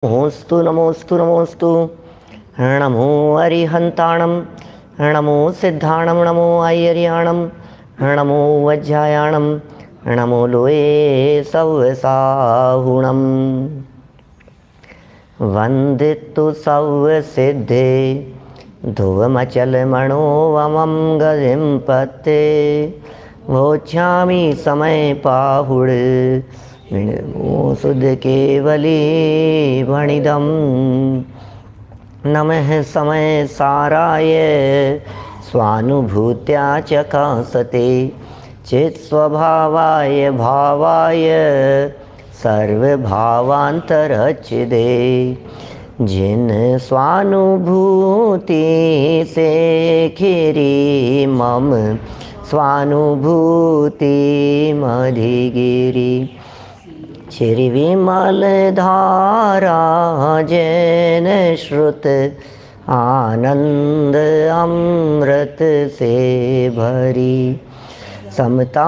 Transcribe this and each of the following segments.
नमोस्तु नमोस्तु नमोस्तु। नमो अरिहंताणं, नमो सिद्धाणं, नमो आयर्याणं, नमो वज्रायाणं, नमो लोये सव्साहुणम्। वन्दितु सव्सिद्धे ध्रुवमचलमणोवमं गतिं पत्ते वोच्छामि समय पाहुड सुध केवली भणिदं। नमः समय साराय स्वानुभूत्या चकासते चित्स्वभावाय भावाय सर्वभावान्तरचिदे। जिन स्वानुभूति से खिरी मम स्वानुभूति मधिगिरी। श्री विमल धारा जैन श्रुत आनंद अमृत से भरी। समता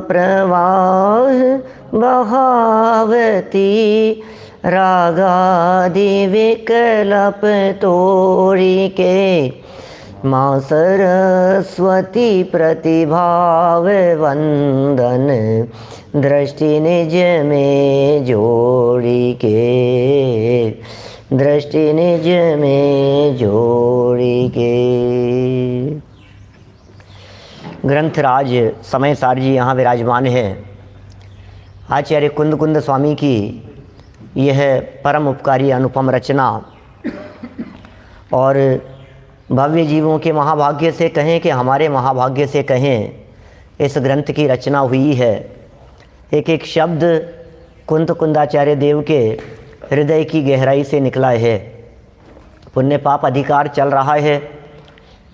प्रवाह बहावती रागादि विकल्प तोड़ी के। माँ सरस्वती प्रतिभाव वंदन दृष्टि निज में जोड़ी के। दृष्टि निज में जोड़ी के। ग्रंथराज समय सार जी यहाँ विराजमान है। आचार्य कुंद कुंद स्वामी की यह परम उपकारी अनुपम रचना और भव्य जीवों के महाभाग्य से कहें कि हमारे महाभाग्य से कहें, इस ग्रंथ की रचना हुई है। एक एक शब्द कुंद कुंदाचार्य देव के हृदय की गहराई से निकला है। पुण्य पाप अधिकार चल रहा है।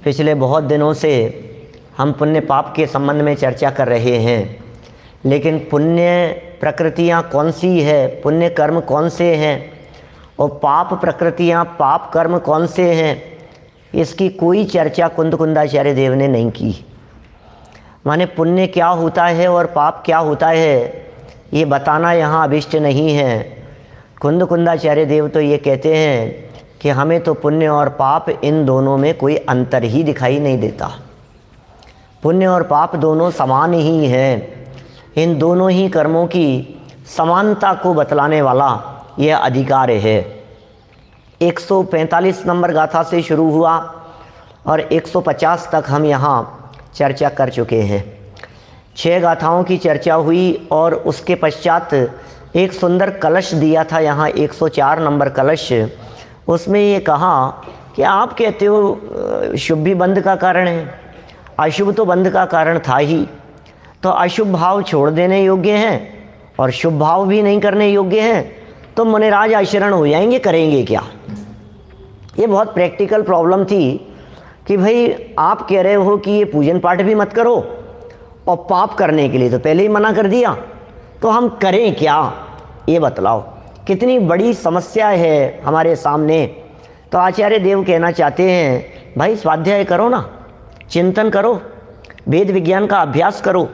पिछले बहुत दिनों से हम पुण्य पाप के संबंध में चर्चा कर रहे हैं, लेकिन पुण्य प्रकृतियाँ कौन सी है, पुण्य कर्म कौन से हैं और पाप प्रकृतियाँ पाप कर्म कौन से हैं, इसकी कोई चर्चा कुंद कुंदाचार्य देव ने नहीं की। माने पुण्य क्या होता है और पाप क्या होता है, ये बताना यहाँ अभिष्ट नहीं है। कुंद कुंदाचार्य देव तो ये कहते हैं कि हमें तो पुण्य और पाप इन दोनों में कोई अंतर ही दिखाई नहीं देता। पुण्य और पाप दोनों समान ही हैं। इन दोनों ही कर्मों की समानता को बतलाने वाला यह अधिकार है। 145 नंबर गाथा से शुरू हुआ और 150 तक हम यहाँ चर्चा कर चुके हैं। 6 गाथाओं की चर्चा हुई और उसके पश्चात एक सुंदर कलश दिया था यहाँ, 104 नंबर कलश। उसमें ये कहा कि आप कहते हो शुभ भी बंध का कारण है, अशुभ तो बंध का कारण था ही, तो अशुभ भाव छोड़ देने योग्य हैं और शुभ भाव भी नहीं करने योग्य हैं, तो मुनिराज आशरण हो जाएंगे, करेंगे क्या। ये बहुत प्रैक्टिकल प्रॉब्लम थी कि भाई आप कह रहे हो कि ये पूजन पाठ भी मत करो और पाप करने के लिए तो पहले ही मना कर दिया, तो हम करें क्या, ये बतलाओ। कितनी बड़ी समस्या है हमारे सामने। तो आचार्य देव कहना चाहते हैं, भाई स्वाध्याय करो ना, चिंतन करो, वेद विज्ञान का अभ्यास करो,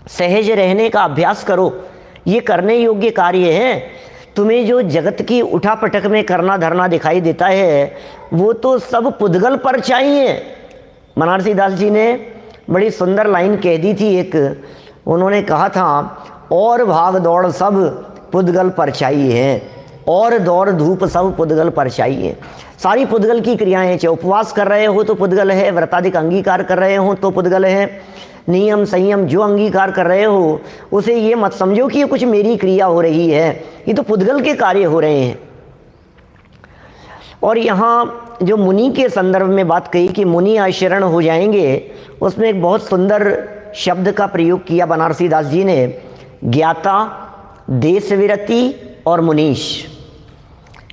सहज रहने का अभ्यास करो। ये करने योग्य कार्य है। तुम्हें जो जगत की उठापटक में करना धरना दिखाई देता है, वो तो सब पुद्गल पर चाहिए। बनारसी दास जी ने बड़ी सुंदर लाइन कह दी थी एक, उन्होंने कहा था, और भाग दौड़ सब पुद्गल पर चाहिए हैं, और दौड़ धूप सब पुद्गल पर चाहिए। सारी पुद्गल की क्रियाएं, चाहे उपवास कर रहे हो तो पुद्गल है, व्रताधिक अंगीकार कर रहे हो तो पुद्गल है, नियम संयम जो अंगीकार कर रहे हो उसे ये मत समझो कि ये कुछ मेरी क्रिया हो रही है, ये तो पुद्गल के कार्य हो रहे हैं। और यहाँ जो मुनि के संदर्भ में बात कही कि मुनि आशरण हो जाएंगे, उसमें एक बहुत सुंदर शब्द का प्रयोग किया बनारसी दास जी ने, ज्ञाता, देशविरति और मुनीश।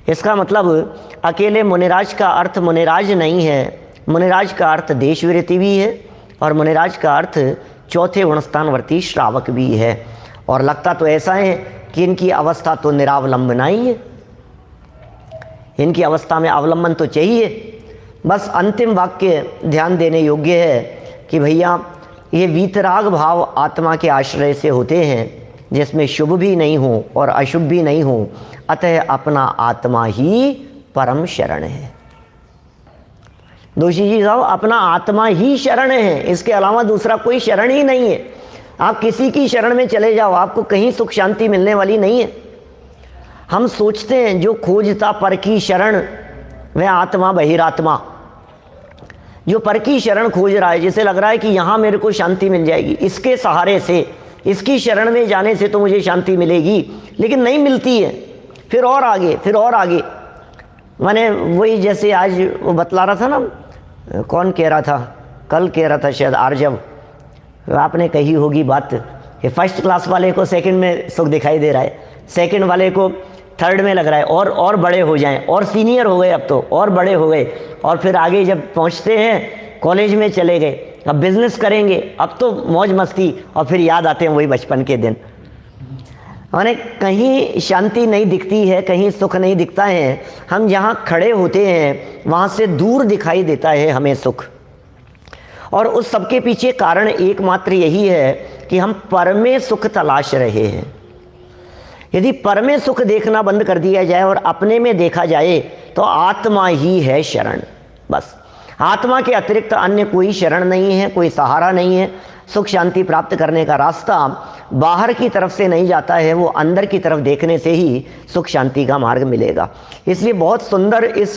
इसका मतलब अकेले मुनिराज का अर्थ मुनिराज नहीं है, मुनिराज का अर्थ देशविरति भी है और मुनिराज का अर्थ चौथे गुणस्थानवर्ती श्रावक भी है। और लगता तो ऐसा है कि इनकी अवस्था तो निरावलंबना ही है, इनकी अवस्था में अवलंबन तो चाहिए। बस अंतिम वाक्य ध्यान देने योग्य है कि भैया ये वीतराग भाव आत्मा के आश्रय से होते हैं, जिसमें शुभ भी नहीं हो और अशुभ भी नहीं हो, अतः अपना आत्मा ही परम शरण है। दोषी जी साहब, अपना आत्मा ही शरण है, इसके अलावा दूसरा कोई शरण ही नहीं है। आप किसी की शरण में चले जाओ, आपको कहीं सुख शांति मिलने वाली नहीं है। हम सोचते हैं जो खोजता पर की शरण वह आत्मा बहिरात्मा। जो पर की शरण खोज रहा है, जिसे लग रहा है कि यहाँ मेरे को शांति मिल जाएगी, इसके सहारे से, इसकी शरण में जाने से तो मुझे शांति मिलेगी, लेकिन नहीं मिलती है। फिर और आगे, फिर और आगे। मैंने वही जैसे आज वो बतला रहा था ना, कौन कह रहा था, कल कह रहा था शायद आर्जव, आपने कही होगी बात कि फर्स्ट क्लास वाले को सेकंड में सुख दिखाई दे रहा है, सेकंड वाले को थर्ड में लग रहा है, और बड़े हो जाएं, और सीनियर हो गए, अब तो और बड़े हो गए, और फिर आगे जब पहुंचते हैं कॉलेज में चले गए, अब बिजनेस करेंगे, अब तो मौज मस्ती, और फिर याद आते हैं वही बचपन के दिन। माने कहीं शांति नहीं दिखती है, कहीं सुख नहीं दिखता है। हम जहाँ खड़े होते हैं वहाँ से दूर दिखाई देता है हमें सुख, और उस सबके पीछे कारण एकमात्र यही है कि हम पर में सुख तलाश रहे हैं। यदि पर में सुख देखना बंद कर दिया जाए और अपने में देखा जाए तो आत्मा ही है शरण। बस आत्मा के अतिरिक्त अन्य कोई शरण नहीं है, कोई सहारा नहीं है। सुख शांति प्राप्त करने का रास्ता बाहर की तरफ से नहीं जाता है, वो अंदर की तरफ देखने से ही सुख शांति का मार्ग मिलेगा। इसलिए बहुत सुंदर इस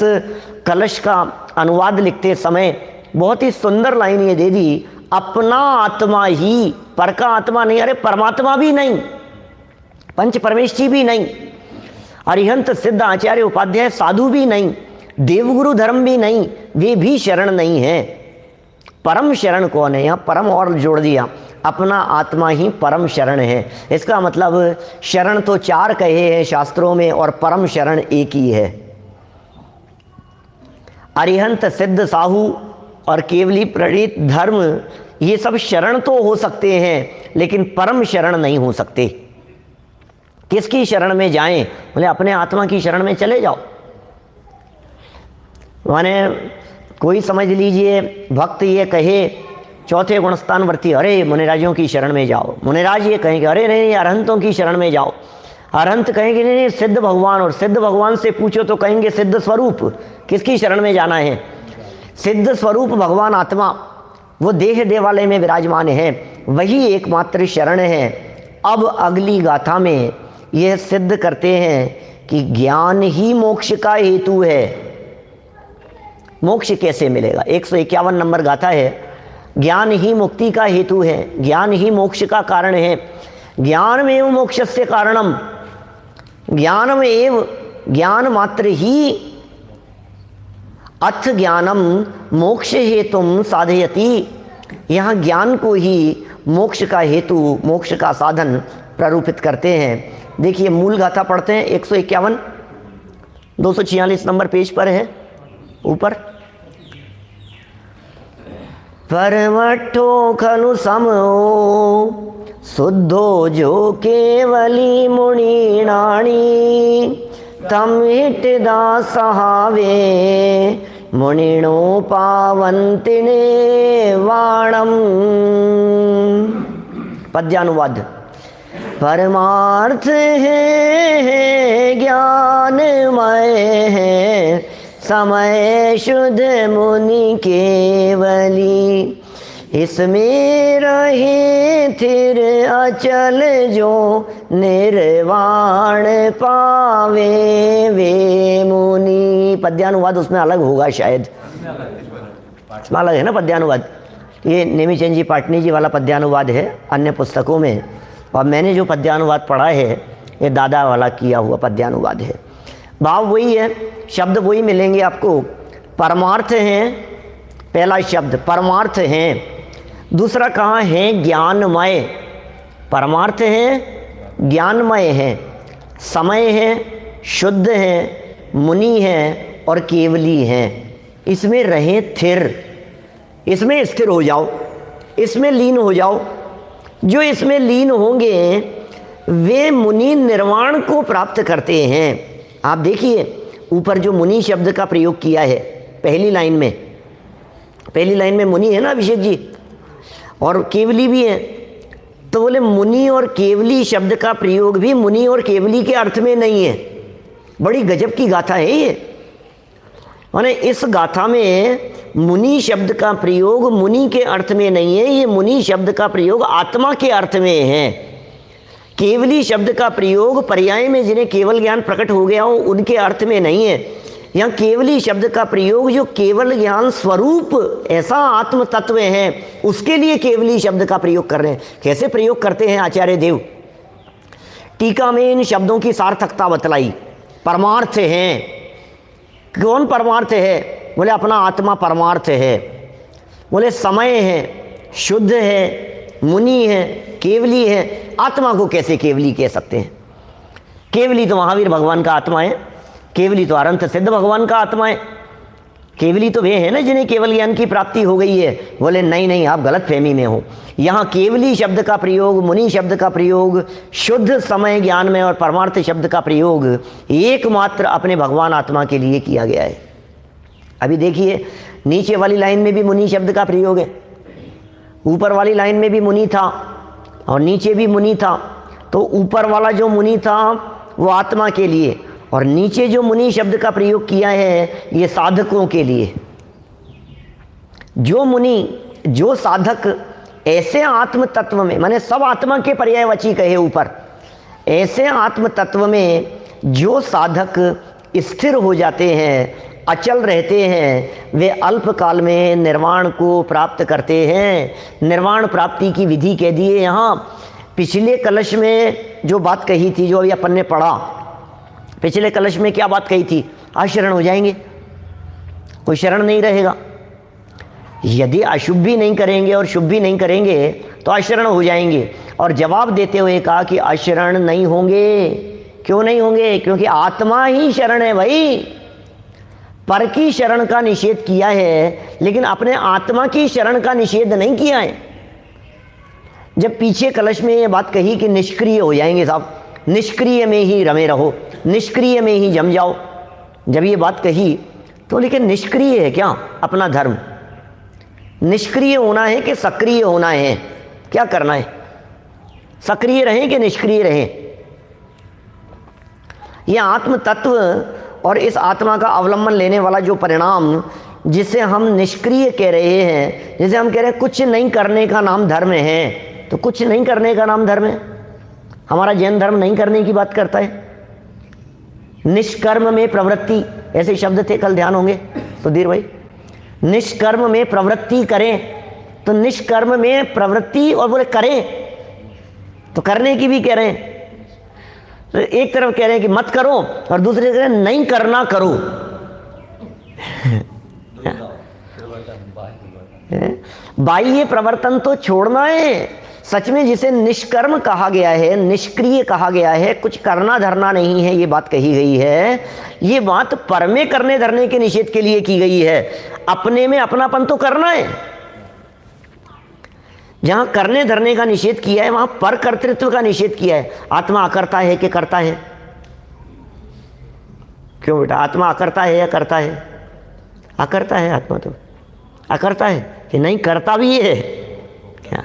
कलश का अनुवाद लिखते समय बहुत ही सुंदर लाइन ये दे दी, अपना आत्मा ही, पर का आत्मा नहीं, अरे परमात्मा भी नहीं, पंच परमेष्ठी भी नहीं, अरिहंत सिद्ध आचार्य उपाध्याय साधु भी नहीं, देवगुरु धर्म भी नहीं, वे भी शरण नहीं है। परम शरण कौन है? यहाँ परम और जोड़ दिया, अपना आत्मा ही परम शरण है। इसका मतलब शरण तो चार कहे हैं शास्त्रों में और परम शरण एक ही है। अरिहंत सिद्ध साहू और केवली प्रणीत धर्म, ये सब शरण तो हो सकते हैं लेकिन परम शरण नहीं हो सकते। किसकी शरण में जाएं? बोले अपने आत्मा की शरण में चले जाओ। माने कोई समझ लीजिए भक्त ये कहे चौथे गुणस्थान वर्ती, अरे मुनिराजों की शरण में जाओ, मुनिराज ये कहेंगे अरे नहीं अरहंतों की शरण में जाओ, अरहंत कहेंगे नहीं सिद्ध भगवान, और सिद्ध भगवान से पूछो तो कहेंगे सिद्ध स्वरूप। किसकी शरण में जाना है? सिद्ध स्वरूप भगवान आत्मा, वो देह देवालय में विराजमान है, वही एकमात्र शरण है। अब अगली गाथा में यह सिद्ध करते हैं कि ज्ञान ही मोक्ष का हेतु है। मोक्ष कैसे मिलेगा? 151 नंबर गाथा है, ज्ञान ही मुक्ति का हेतु है, ज्ञान ही मोक्ष का कारण है। ज्ञानमेव मोक्षस्य कारणम, ज्ञानमेव, ज्ञान मात्र ही अथ ज्ञानम मोक्ष हेतुम साधयति। यहाँ ज्ञान को ही मोक्ष का हेतु, मोक्ष का साधन प्ररूपित करते हैं। देखिए मूल गाथा पढ़ते हैं, 151 246 नंबर पेज पर है ऊपर। परमठो खलु समो शुद्धो जो केवली मुनिणाणी, तम हितदा सहावे मुनिणो पावंतिने वाणम। पद्यानुवाद। परमार्थ है ज्ञानमय है, समय शुद्ध मुनि केवली, इसमें रहे थिर अचल जो निर्वाण पावे वे मुनि। पद्यानुवाद उसमें अलग होगा शायद, इसमें अलग है ना पद्यानुवाद। ये नेमिचंद जी पाटनी जी वाला पद्यानुवाद है अन्य पुस्तकों में, और मैंने जो पद्यानुवाद पढ़ा है ये दादा वाला किया हुआ पद्यानुवाद है। भाव वही है, शब्द वही मिलेंगे आपको। परमार्थ हैं, पहला शब्द परमार्थ हैं, दूसरा कहाँ है? ज्ञानमय। परमार्थ हैं, ज्ञानमय हैं, समय है, शुद्ध है, मुनि है और केवली हैं। इसमें रहें थिर, इसमें स्थिर हो जाओ, इसमें लीन हो जाओ। जो इसमें लीन होंगे वे मुनि निर्वाण को प्राप्त करते हैं। आप देखिए ऊपर जो मुनि शब्द का प्रयोग किया है पहली लाइन में, पहली लाइन में मुनि है ना अभिषेक जी, और केवली भी है। तो बोले मुनि और केवली शब्द का प्रयोग भी मुनि और केवली के अर्थ में नहीं है, बड़ी गजब की गाथा है ये। माने इस गाथा में मुनि शब्द का प्रयोग मुनि के अर्थ में नहीं है, ये मुनि शब्द का प्रयोग आत्मा के अर्थ में है। केवली शब्द का प्रयोग पर्याय में जिन्हें केवल ज्ञान प्रकट हो गया हो उनके अर्थ में नहीं है। यहाँ केवली शब्द का प्रयोग जो केवल ज्ञान स्वरूप ऐसा आत्म तत्व है उसके लिए केवली शब्द का प्रयोग कर रहे हैं। कैसे प्रयोग करते हैं आचार्य देव? टीका में इन शब्दों की सार्थकता बतलाई। परमार्थ हैं। कौन परमार्थ है? बोले अपना आत्मा परमार्थ है। बोले समय है, शुद्ध है, मुनि है, केवली है। आत्मा को कैसे केवली कह सकते हैं? केवली तो महावीर भगवान का आत्मा है, केवली तो अनंत सिद्ध भगवान का आत्मा है। केवली तो वे हैं ना जिन्हें केवल ज्ञान की प्राप्ति हो गई है। बोले नहीं नहीं, आप गलत फहमी में हो। यहाँ केवली शब्द का प्रयोग, मुनि शब्द का प्रयोग, शुद्ध समय ज्ञान में और परमार्थ शब्द का प्रयोग एकमात्र अपने भगवान आत्मा के लिए किया गया है। अभी देखिए नीचे वाली लाइन में भी मुनि शब्द का प्रयोग है, ऊपर वाली लाइन में भी मुनि था और नीचे भी मुनि था। तो ऊपर वाला जो मुनि था वो आत्मा के लिए और नीचे जो मुनि शब्द का प्रयोग किया है ये साधकों के लिए। जो मुनि, जो साधक ऐसे आत्म तत्व में, माने सब आत्मा के पर्यायवाची कहे ऊपर, ऐसे आत्म तत्व में जो साधक स्थिर हो जाते हैं, अचल रहते हैं, वे अल्प काल में निर्वाण को प्राप्त करते हैं। निर्वाण प्राप्ति की विधि कह दी है यहाँ। पिछले कलश में जो बात कही थी, जो अभी अपन ने पढ़ा, पिछले कलश में क्या बात कही थी? अशरण हो जाएंगे, कोई शरण नहीं रहेगा। यदि अशुभ भी नहीं करेंगे और शुभ भी नहीं करेंगे तो अशरण हो जाएंगे। और जवाब देते हुए कहा कि अशरण नहीं होंगे। क्यों नहीं होंगे? क्योंकि आत्मा ही शरण है भाई। पर की शरण का निषेध किया है लेकिन अपने आत्मा की शरण का निषेध नहीं किया है। जब पीछे कलश में ये बात कही कि निष्क्रिय हो जाएंगे साहब, निष्क्रिय में ही रमे रहो, निष्क्रिय में ही जम जाओ, जब ये बात कही तो लेकिन निष्क्रिय है क्या अपना धर्म? निष्क्रिय होना है कि सक्रिय होना है? क्या करना है? सक्रिय रहें कि निष्क्रिय रहें? ये आत्म तत्व और इस आत्मा का अवलंबन लेने वाला जो परिणाम जिसे हम निष्क्रिय कह रहे हैं, जिसे हम कह रहे हैं कुछ नहीं करने का नाम धर्म है, तो कुछ नहीं करने का नाम धर्म है। हमारा जैन धर्म नहीं करने की बात करता है। निष्कर्म में प्रवृत्ति, ऐसे शब्द थे, कल ध्यान होंगे सुधीर भाई। निष्कर्म में प्रवृत्ति करें, तो निष्कर्म में प्रवृत्ति और बोले करें, तो करने की भी कह रहे हैं। तो एक तरफ कह रहे हैं कि मत करो और दूसरे कह रहे हैं नहीं करना करो। बाह्य प्रवर्तन तो छोड़ना है। सच में जिसे निष्कर्म कहा गया है, निष्क्रिय कहा गया है, कुछ करना धरना नहीं है, ये बात कही गई है। ये बात पर में करने धरने के निषेध के लिए की गई है। अपने में अपनापन तो करना है। जहां करने धरने का निषेध किया है वहां पर कर्तृत्व का निषेध किया है। आत्मा अकर्ता है कि करता है? क्यों बेटा, आत्मा अकर्ता है या करता है? अकर्ता है आत्मा, तो अकर्ता है कि नहीं, करता भी है। क्या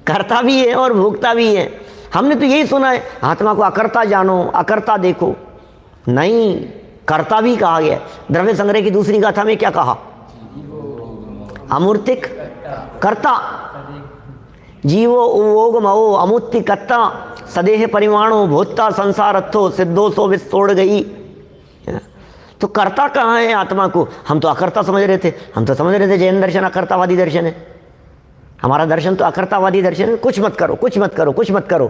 करता भी है और भोगता भी है। हमने तो यही सुना है आत्मा को अकर्ता जानो, अकर्ता देखो। नहीं, कर्ता भी कहा गया। द्रव्य संग्रह की दूसरी गाथा में क्या कहा? अमूर्तिक कर्ता, जीवो उवोग मओ अमूर्ति कत्ता, सदेह परिमाणो भूता संसार अर्थो सिद्धो सो विस्तोड़ गई। तो कर्ता कहाँ है आत्मा को? हम तो अकर्ता समझ रहे थे। हम तो समझ रहे थे जैन दर्शन अकर्तावादी दर्शन है। हमारा दर्शन तो अकर्तावादी दर्शन है। कुछ मत करो, कुछ मत करो, कुछ मत करो,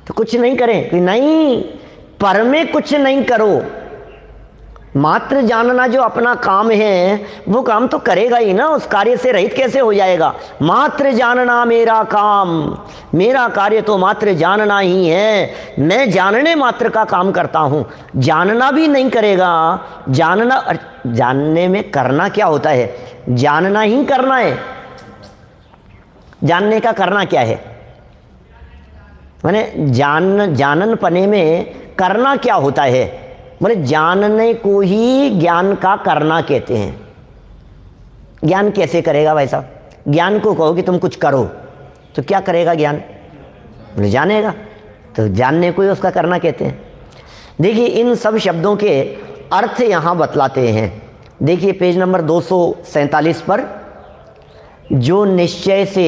तो कुछ नहीं करें कि नहीं, पर में कुछ नहीं करो। मात्र जानना जो अपना काम है वो काम तो करेगा ही ना, उस कार्य से रहित कैसे हो जाएगा? मात्र जानना मेरा काम, मेरा कार्य तो मात्र जानना ही है। मैं जानने मात्र का काम करता हूँ। जानना भी नहीं करेगा। जानने में करना क्या होता है? जानना ही करना है। जानने का करना क्या है? माने जानन पने में करना क्या होता है? बोले जानने को ही ज्ञान का करना कहते हैं। ज्ञान कैसे करेगा भाई साहब? ज्ञान को कहो कि तुम कुछ करो तो क्या करेगा ज्ञान? बोले जानेगा, तो जानने को ही उसका करना कहते हैं। देखिए इन सब शब्दों के अर्थ यहाँ बतलाते हैं। देखिए पेज नंबर 247 पर, जो निश्चय से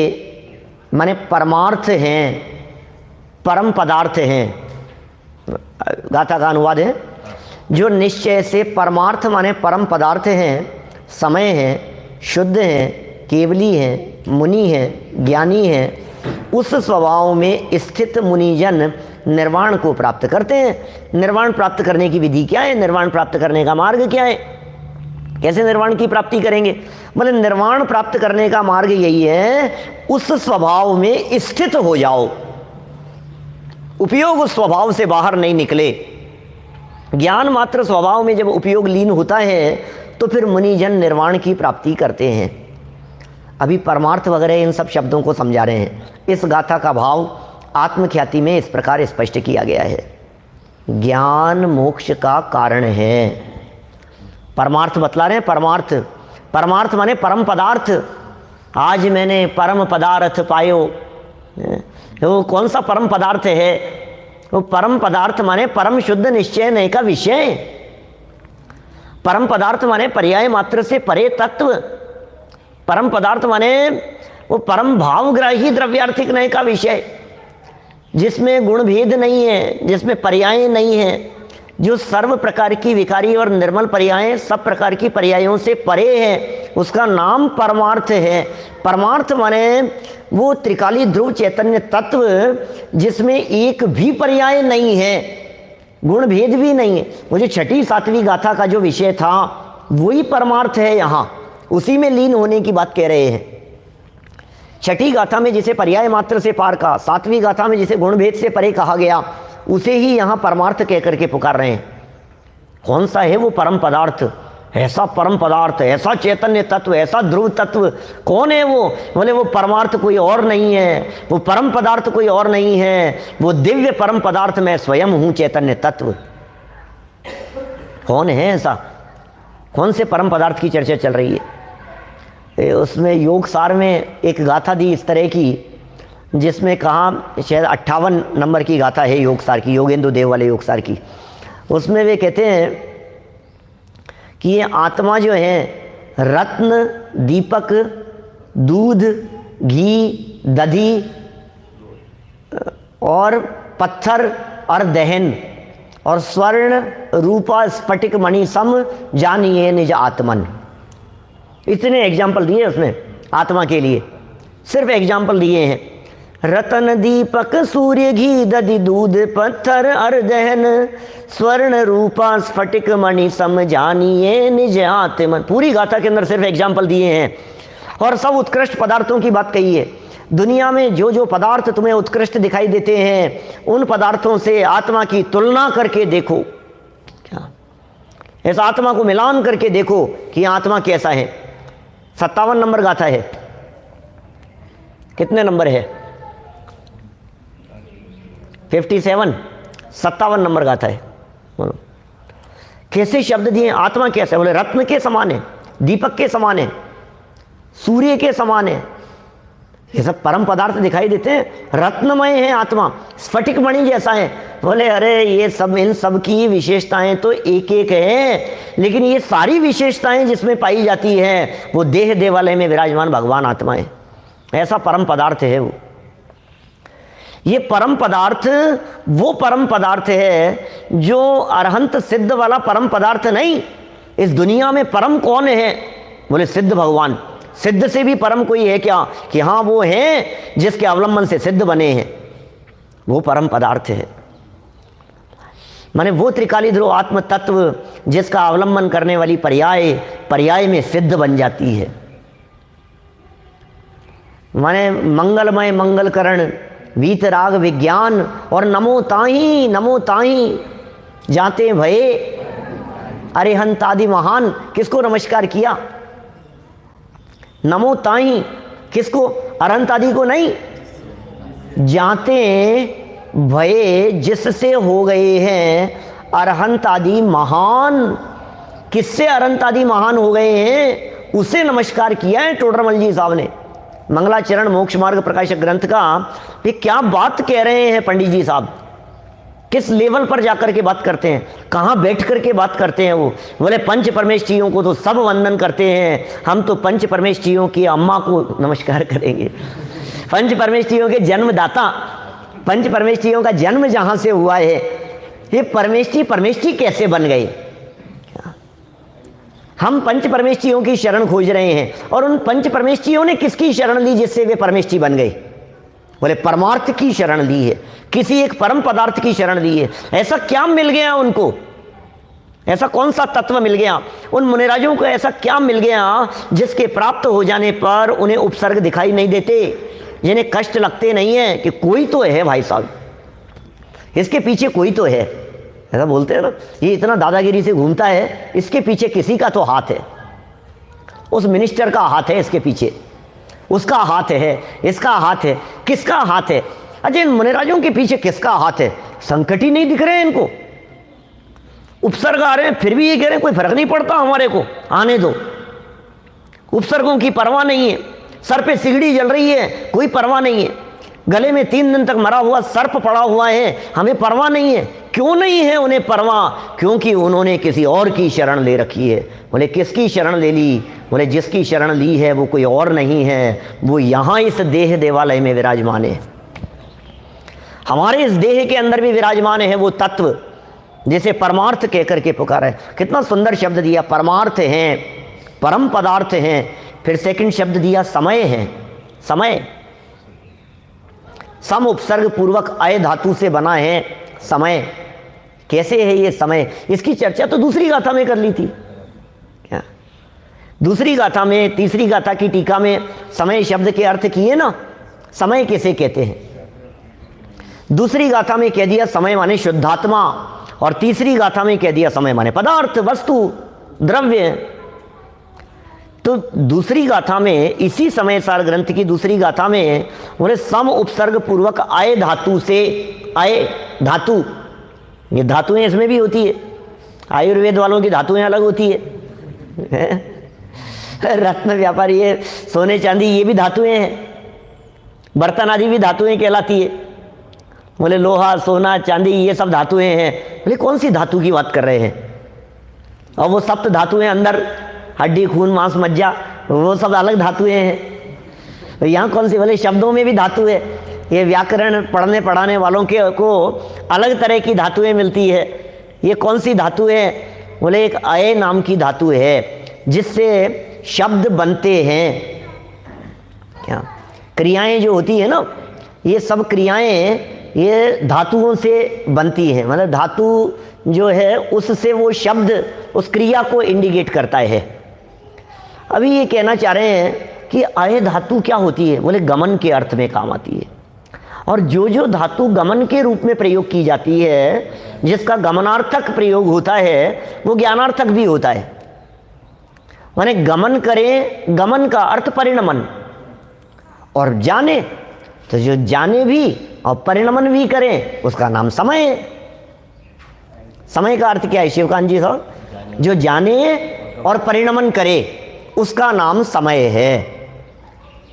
माने परमार्थ हैं, परम पदार्थ हैं, गाथा का अनुवाद है, जो निश्चय से परमार्थ माने परम पदार्थ हैं, समय हैं, शुद्ध हैं, केवली हैं, मुनि हैं, ज्ञानी हैं, उस स्वभाव में स्थित मुनिजन निर्वाण को प्राप्त करते हैं। निर्वाण प्राप्त करने की विधि क्या है, निर्वाण प्राप्त करने का मार्ग क्या है, कैसे निर्वाण की प्राप्ति करेंगे? मतलब निर्वाण प्राप्त करने का मार्ग यही है, उस स्वभाव में स्थित हो जाओ, उपयोग उस स्वभाव से बाहर नहीं निकले। ज्ञान मात्र स्वभाव में जब उपयोग लीन होता है तो फिर मुनिजन निर्वाण की प्राप्ति करते हैं। अभी परमार्थ वगैरह इन सब शब्दों को समझा रहे हैं। इस गाथा का भाव आत्मख्याति में इस प्रकार स्पष्ट किया गया है, ज्ञान मोक्ष का कारण है। परमार्थ बतला रहे हैं, परमार्थ, परमार्थ माने परम पदार्थ। आज मैंने परम पदार्थ पायो, वो कौन सा परम पदार्थ है? वो परम पदार्थ माने परम शुद्ध निश्चय नहीं का विषय। परम पदार्थ माने पर्याय मात्र से परे तत्व। परम पदार्थ माने वो परम भावग्राही द्रव्यार्थिक नहीं का विषय, जिसमें गुण भेद नहीं है, जिसमें पर्याय नहीं है, जो सर्व प्रकार की विकारी और निर्मल पर्याय सब प्रकार की पर्यायों से परे है, उसका नाम परमार्थ है। परमार्थ माने वो त्रिकाली ध्रुव चैतन्य तत्व जिसमें एक भी पर्याय नहीं है, गुण भेद भी नहीं है। मुझे छठी सातवीं गाथा का जो विषय था वही परमार्थ है, यहाँ उसी में लीन होने की बात कह रहे हैं। छठी गाथा में जिसे पर्याय मात्र से पार का, सातवीं गाथा में जिसे गुण भेद से परे कहा गया, उसे ही यहाँ परमार्थ कह करके पुकार रहे हैं। कौन सा है वो परम पदार्थ? ऐसा परम पदार्थ, ऐसा चैतन्य तत्व, ऐसा ध्रुव तत्व कौन है वो? बोले वो परमार्थ कोई और नहीं है, वो परम पदार्थ कोई और नहीं है, वो दिव्य परम पदार्थ मैं स्वयं हूँ, चैतन्य तत्व। कौन है ऐसा? कौन से परम पदार्थ की चर्चा चल रही है? उसमें योग सार में एक गाथा दी इस तरह की, जिसमें कहा, शायद 58 नंबर की गाथा है योग सार की, योगेंद्र देव वाले योग सार की। उसमें वे कहते हैं कि ये आत्मा जो है रत्न, दीपक, दूध, घी, दधी और पत्थर और दहन और स्वर्ण रूपा स्फटिक मणि सम जानिए निज आत्मन। इतने एग्जाम्पल दिए उसमें आत्मा के लिए, सिर्फ एग्जाम्पल दिए हैं। रतन, दीपक, सूर्य, घी, दधि, दूध, पत्थर अर दहन, स्वर्ण रूपा स्फटिक मणि सम जानिए निज आत्मन। पूरी गाथा के अंदर सिर्फ एग्जाम्पल दिए हैं और सब उत्कृष्ट पदार्थों की बात कही है। दुनिया में जो जो पदार्थ तुम्हें उत्कृष्ट दिखाई देते हैं, उन पदार्थों से आत्मा की तुलना करके देखो, क्या इस आत्मा को मिलान करके देखो कि आत्मा कैसा है। 57 नंबर गाथा है। कितने नंबर है? 57, 57 नंबर गाथा है। बोलो कैसे शब्द दिए? आत्मा कैसा है? बोले रत्न के समान है, दीपक के समान है, सूर्य के समान है। ये सब परम पदार्थ दिखाई देते हैं, रत्नमय है आत्मा, स्फटिक मणि जैसा है। बोले अरे ये सब, इन सब की विशेषताएं तो एक एक है, लेकिन ये सारी विशेषताएं जिसमें पाई जाती है वो देह देवालय में विराजमान भगवान आत्मा है। ऐसा परम पदार्थ है वो। ये परम पदार्थ वो परम पदार्थ है जो अरहंत सिद्ध वाला परम पदार्थ नहीं। इस दुनिया में परम कौन है? बोले सिद्ध भगवान। सिद्ध से भी परम कोई है क्या? कि हाँ वो है जिसके अवलंबन से सिद्ध बने हैं, वो परम पदार्थ है। माने वो त्रिकाली ध्रुव आत्म तत्व जिसका अवलंबन करने वाली पर्याय, पर्याय में सिद्ध बन जाती है। माने मंगलमय मंगलकरण, वीतराग विज्ञान और नमो ताही जाते भये अरिहंत आदि महान। किसको नमस्कार किया? नमो ताही किसको? अरहंत आदि को नहीं। जाते भये जिससे हो गए हैं अरहंत आदि महान। किससे अरहंत आदि महान हो गए हैं? उसे नमस्कार किया है टोडरमल जी साहब ने। मंगलाचरण मोक्ष मार्ग प्रकाशक ग्रंथ का ये क्या बात कह रहे हैं पंडित जी साहब? किस लेवल पर जाकर के बात करते हैं, कहाँ बैठ कर के बात करते हैं। वो बोले पंच परमेष्ठियों को तो सब वंदन करते हैं, हम तो पंच परमेष्ठियों की अम्मा को नमस्कार करेंगे। पंच परमेष्ठियों के जन्मदाता, पंच परमेष्ठियों का जन्म जहाँ से हुआ है, ये परमेष्ठी कैसे बन गए। हम पंच परमेष्ठियों की शरण खोज रहे हैं, और उन पंच परमेष्ठियों ने किसकी शरण ली जिससे वे परमेष्ठी बन गए। बोले परमार्थ की शरण ली है, किसी एक परम पदार्थ की शरण ली है। ऐसा क्या मिल गया उनको, ऐसा कौन सा तत्व मिल गया उन मुनिराजों को, ऐसा क्या मिल गया जिसके प्राप्त हो जाने पर उन्हें उपसर्ग दिखाई नहीं देते, जिन्हें कष्ट लगते नहीं है कि कोई तो है भाई साहब, इसके पीछे कोई तो है। ऐसा बोलते हैं ना, ये इतना दादागिरी से घूमता है, इसके पीछे किसी का तो हाथ है, उस मिनिस्टर का हाथ है इसके पीछे, उसका हाथ है, इसका हाथ है, किसका हाथ है। अजय इन मुनिराजों के पीछे किसका हाथ है, संकट ही नहीं दिख रहे हैं इनको। उपसर्ग आ रहे हैं फिर भी ये कह रहे हैं कोई फर्क नहीं पड़ता हमारे को, आने दो। उपसर्गों की परवाह नहीं है, सर पे सिगड़ी जल रही है, कोई परवाह नहीं है, गले में 3 दिन तक मरा हुआ सर्प पड़ा हुआ है, हमें परवाह नहीं है। क्यों नहीं है उन्हें परवाह, क्योंकि उन्होंने किसी और की शरण ले रखी है। बोले किसकी शरण ले ली, बोले जिसकी शरण ली है वो कोई और नहीं है, वो यहाँ इस देह देवालय में विराजमान है, हमारे इस देह के अंदर भी विराजमान है वो तत्व जिसे परमार्थ कह करके पुकारा है। कितना सुंदर शब्द दिया, परमार्थ हैं, परम पदार्थ हैं। फिर सेकंड शब्द दिया समय है, समय सम उपसर्ग पूर्वक आय धातु से बना है समय। कैसे है ये समय, इसकी चर्चा तो दूसरी गाथा में कर ली थी क्या, दूसरी गाथा में, तीसरी गाथा की टीका में समय शब्द के अर्थ किए ना, समय किसे कहते हैं। दूसरी गाथा में कह दिया समय माने शुद्धात्मा, और तीसरी गाथा में कह दिया समय माने पदार्थ, वस्तु, द्रव्य। तो दूसरी गाथा में, इसी समय सार ग्रंथ की दूसरी गाथा में बोले सम उपसर्ग पूर्वक आय धातु से, आय धातु, ये धातुएं इसमें भी होती है, आयुर्वेद वालों की धातुएं अलग होती है। रत्न व्यापारी है, सोने चांदी ये भी धातुएं हैं, बर्तन आदि भी धातुएं कहलाती है। बोले लोहा सोना चांदी ये सब धातुएं हैं। बोले कौन सी धातु की बात कर रहे हैं, और वो सप्त धातुएं अंदर, हड्डी खून मांस मज्जा, वो सब अलग धातुएं हैं। तो यहाँ कौन सी, बोले शब्दों में भी धातु है। ये व्याकरण पढ़ने पढ़ाने वालों के को अलग तरह की धातुएं मिलती है। ये कौन सी धातु है, बोले एक अय नाम की धातु है जिससे शब्द बनते हैं। क्या क्रियाएं जो होती है ना, ये सब क्रियाएं ये धातुओं से बनती हैं, मतलब धातु जो है उससे वो शब्द उस क्रिया को इंडिकेट करता है। अभी ये कहना चाह रहे हैं कि अय धातु क्या होती है, बोले गमन के अर्थ में काम आती है। और जो जो धातु गमन के रूप में प्रयोग की जाती है, जिसका गमनार्थक प्रयोग होता है, वो ज्ञानार्थक भी होता है। माने गमन करें, गमन का अर्थ परिणमन, और जाने तो जो जाने भी और परिणमन भी करें उसका नाम समय है। समय का अर्थ क्या है शिवकांत जी साहब, जो जाने और परिणमन करे उसका नाम समय है।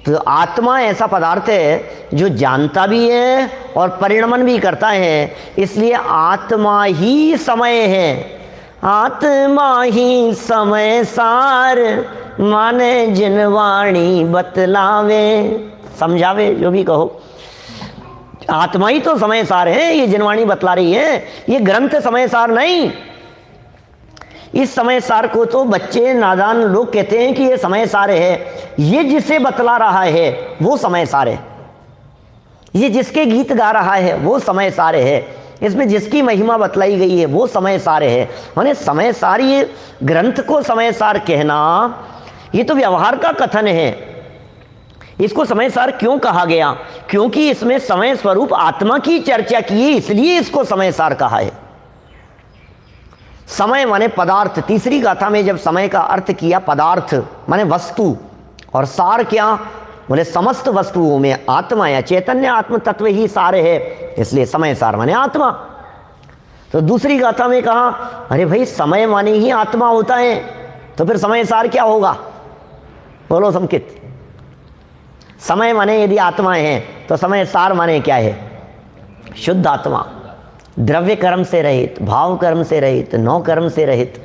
तो आत्मा ऐसा पदार्थ है जो जानता भी है और परिणमन भी करता है, इसलिए आत्मा ही समय है। आत्मा ही समय सार, माने जिनवाणी बतलावे, समझावे, जो भी कहो, आत्मा ही तो समय सार है। ये जिनवाणी बतला रही है, ये ग्रंथ समय सार नहीं। इस समय सार को तो बच्चे नादान लोग कहते हैं कि ये समय सार है। ये जिसे बतला रहा है वो समय सार है, ये जिसके गीत गा रहा है वो समय सार है, इसमें जिसकी महिमा बतलाई गई है वो समय सार है। माने समय सार, ये ग्रंथ को समय सार कहना ये तो व्यवहार का कथन है। इसको समय सार क्यों कहा गया, क्योंकि इसमें समय स्वरूप आत्मा की चर्चा की है, इसलिए इसको समय सार कहा है। समय माने पदार्थ, तीसरी गाथा में जब समय का अर्थ किया पदार्थ माने वस्तु, और सार क्या, बोले समस्त वस्तुओं में आत्मा या चैतन्य आत्म तत्व ही सार है, इसलिए समय सार माने आत्मा। तो दूसरी गाथा में कहा अरे भाई समय माने ही आत्मा होता है, तो फिर समय सार क्या होगा, बोलो संकित। समय माने यदि आत्मा है तो समय सार माने क्या है, शुद्ध आत्मा, द्रव्य कर्म से रहित, भाव कर्म से रहित, नौ कर्म से रहित।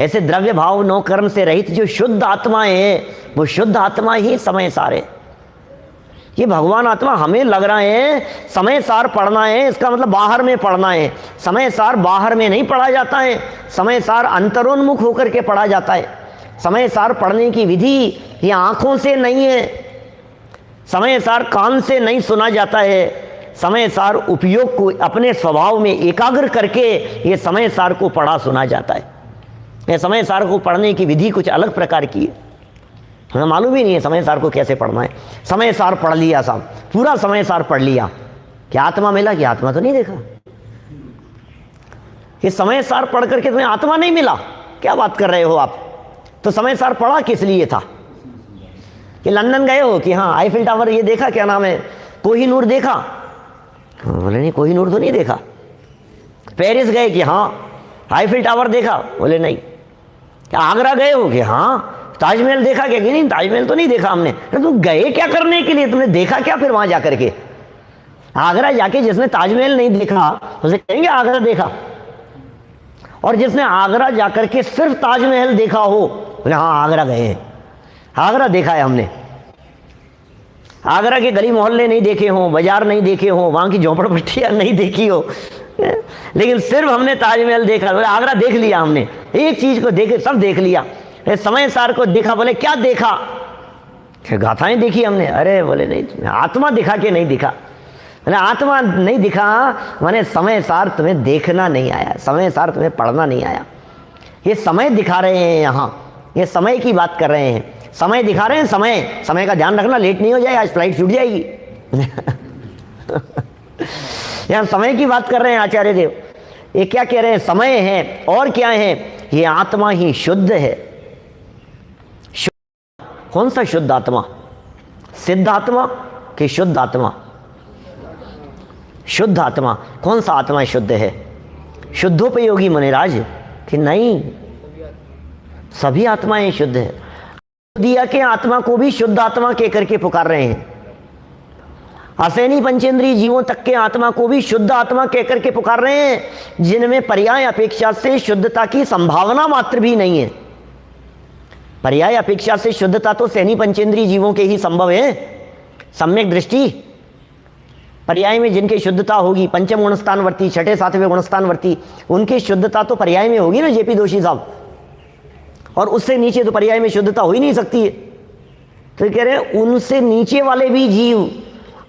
ऐसे द्रव्य भाव नौ कर्म से रहित जो शुद्ध आत्मा है, वो शुद्ध आत्मा ही समय सार है। ये भगवान आत्मा हमें लग रहा है समय सार पढ़ना है, इसका मतलब बाहर में पढ़ना है। समय सार बाहर में नहीं पढ़ा जाता है, समय सार अंतरोन्मुख होकर के पढ़ा जाता है। समय सार पढ़ने की विधि ये आँखों से नहीं है, समय सार कान से नहीं सुना जाता है। समय सार उपयोग को अपने स्वभाव में एकाग्र करके ये समय सार को पढ़ा सुना जाता है। ये समय सार को पढ़ने की विधि कुछ अलग प्रकार की है, हमें मालूम ही नहीं है समय सार को कैसे पढ़ना है। समय सार पढ़ लिया साहब, पूरा समय सार पढ़ लिया, क्या आत्मा मिला? कि आत्मा तो नहीं देखा। ये समय सार पढ़ करके तुम्हें आत्मा नहीं मिला, क्या बात कर रहे हो आप? तो समय सार पढ़ा किस लिए था? कि लंदन गए हो कि हाँ आईफिल टावर ये देखा, क्या नाम है, कोहिनूर देखा? बोले नहीं, कोहिनूर तो नहीं देखा। पेरिस गए कि हाँ आईफिल टावर देखा? बोले नहीं। क्या आगरा गए हो कि हाँ ताजमहल देखा? क्या कि नहीं, ताजमहल तो नहीं देखा हमने। तो तुम गए क्या करने के लिए? तुमने देखा क्या फिर वहां जाकर के? आगरा जाके जिसने ताजमहल नहीं देखा उसे कहेंगे आगरा देखा, और जिसने आगरा जाकर के सिर्फ ताजमहल देखा हो बोले हाँ आगरा गए हैं, आगरा देखा है हमने। आगरा के गली मोहल्ले नहीं देखे हों, बाजार नहीं देखे हों, वहाँ की झोपड़पट्टियाँ नहीं देखी हो, लेकिन सिर्फ हमने ताजमहल देखा, बोले आगरा देख लिया हमने, एक चीज़ को देखे सब देख लिया। समय सार को देखा, बोले क्या देखा? गाथाएं देखी हमने। अरे बोले नहीं, आत्मा दिखा के नहीं दिखा। बोले आत्मा नहीं दिखा माने समय सार तुम्हें देखना नहीं आया, समय सार तुम्हें पढ़ना नहीं आया। ये समय दिखा रहे हैं, यहाँ ये समय की बात कर रहे हैं, समय दिखा रहे हैं। समय समय का ध्यान रखना, लेट नहीं हो जाए, आज फ्लाइट छूट जाएगी। यहाँ समय की बात कर रहे हैं आचार्य देव। ये क्या कह रहे हैं? समय है और क्या है? ये आत्मा ही शुद्ध है। कौन सा शुद्ध आत्मा? सिद्ध आत्मा कि शुद्ध आत्मा? शुद्ध आत्मा। कौन सा आत्मा शुद्ध है? शुद्धोपयोगी मुनिराज कि नहीं, सभी आत्माएं शुद्ध है। दिया के आत्मा को भी शुद्ध आत्मा कह करके पुकार रहे हैं, असैनी पंचेंद्रीय जीवों तक के आत्मा को भी शुद्ध आत्मा कह करके पुकार रहे हैं, जिनमें पर्याय अपेक्षा से शुद्धता की संभावना मात्र भी नहीं है। पर्याय अपेक्षा से शुद्धता तो सैनी पंचेंद्रीय जीवों के ही संभव है। सम्यक दृष्टि पर्याय में जिनकी शुद्धता होगी, पंचम गुणस्थानवर्ती, छठे सातवें गुणस्थानवर्ती, उनकी शुद्धता तो पर्याय में होगी ना जेपी दोषी साहब, और उससे नीचे तो पर्याय में शुद्धता हो ही नहीं सकती है। तो कह रहे हैं उनसे नीचे वाले भी जीव,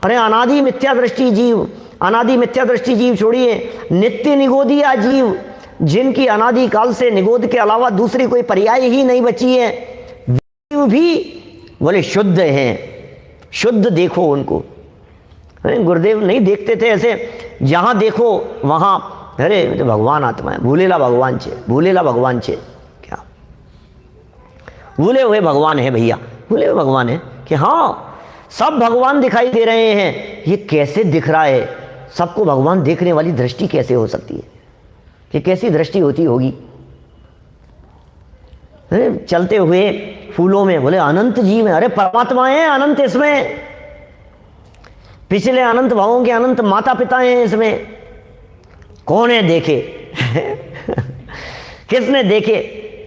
अरे अनादि मिथ्या दृष्टि जीव, अनादि मिथ्या दृष्टि जीव छोड़िए, नित्य निगोदिया जीव, जिनकी अनादि काल से निगोद के अलावा दूसरी कोई पर्याय ही नहीं बची है, जीव भी बोले शुद्ध हैं। शुद्ध देखो उनको। अरे गुरुदेव नहीं देखते थे ऐसे, जहाँ देखो वहाँ अरे तो भगवान आत्मा है, भूलेला भगवान छे, भूलेला भगवान छे। क्या भूले हुए भगवान है भैया? भूले हुए भगवान है कि हाँ सब भगवान दिखाई दे रहे हैं। ये कैसे दिख रहा है? सबको भगवान देखने वाली दृष्टि कैसे हो सकती है? कि कैसी दृष्टि होती होगी? चलते हुए फूलों में बोले अनंत जीव है, अरे परमात्मा है अनंत, इसमें पिछले अनंत भावों के अनंत माता पिता हैं इसमें। कौन है देखे? किसने देखे?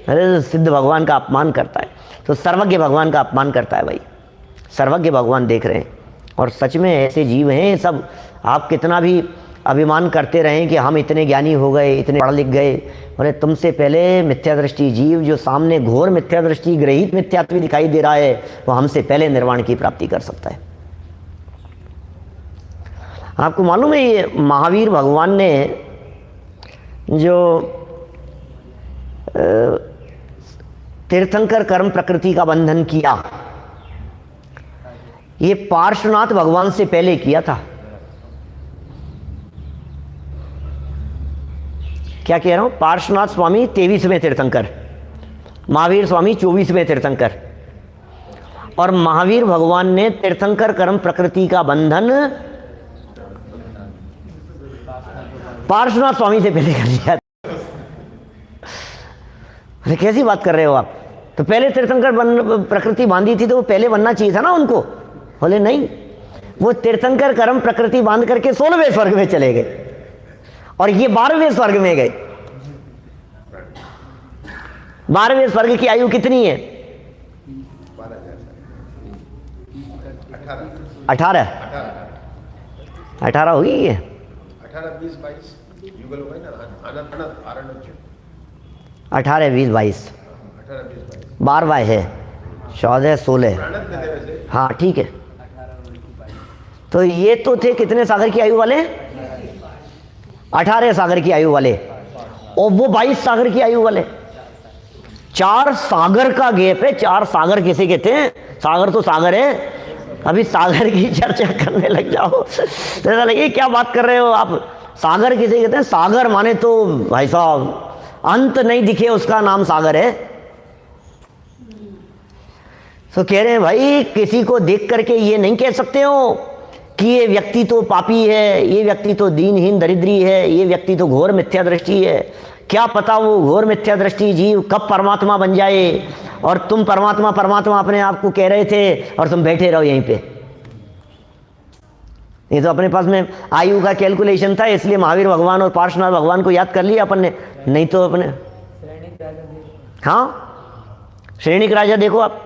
अरे सिद्ध भगवान का अपमान करता है, तो सर्वज्ञ भगवान का अपमान करता है भाई। सर्वज्ञ भगवान देख रहे हैं, और सच में ऐसे जीव हैं सब। आप कितना भी अभिमान करते रहें कि हम इतने ज्ञानी हो गए, इतने पढ़ लिख गए, और तुमसे पहले मिथ्या दृष्टि जीव जो सामने घोर मिथ्या दृष्टि ग्रहित मिथ्यात्व दिखाई दे रहा है, वो हमसे पहले निर्वाण की प्राप्ति कर सकता है। आपको मालूम है ये महावीर भगवान ने जो तीर्थंकर कर्म प्रकृति का बंधन किया, ये पार्श्वनाथ भगवान से पहले किया था। क्या कह रहा हूं? पार्श्वनाथ स्वामी 23वें तीर्थंकर, महावीर स्वामी 24वें तीर्थंकर, और महावीर भगवान ने तीर्थंकर कर्म प्रकृति का बंधन पार्श्वनाथ स्वामी से पहले कर लिया। अरे कैसी बात कर रहे हो आप? तो पहले तीर्थंकर प्रकृति बांधी थी तो वो पहले बनना चाहिए था ना उनको। बोले नहीं, वो तीर्थंकर कर्म प्रकृति बांध करके 16वें स्वर्ग में चले गए। और ये 12वें स्वर्ग में गए। 12वें स्वर्ग की आयु कितनी है? 18 हो गई है। 18, 20, 22 युगल हो गए ना, 18, 20, 22 12वां है, 14, 16। हाँ ठीक है। तो ये तो थे कितने सागर की आयु वाले? 18 सागर की आयु वाले, और वो 22 सागर की आयु वाले। 4 सागर का गैप है। 4 सागर किसे कहते हैं? सागर तो सागर है। अभी सागर की चर्चा करने लग जाओ तो ऐसा लगे क्या बात कर रहे हो आप। सागर किसे कहते हैं? सागर माने तो भाई साहब अंत नहीं दिखे उसका नाम सागर है। तो कह रहे हैं भाई किसी को देख करके ये नहीं कह सकते हो कि ये व्यक्ति तो पापी है, ये व्यक्ति तो दीनहीन दरिद्री है, ये व्यक्ति तो घोर मिथ्या दृष्टि है। क्या पता वो घोर मिथ्या दृष्टि जीव कब परमात्मा बन जाए, और तुम परमात्मा परमात्मा अपने आप को कह रहे थे और तुम बैठे रहो यहीं पे। ये तो अपने पास में आयु का कैलकुलेशन था, इसलिए महावीर भगवान और पार्श्वनाथ भगवान को याद कर लिया अपन ने, नहीं तो अपने। हाँ श्रेणिक राजा देखो आप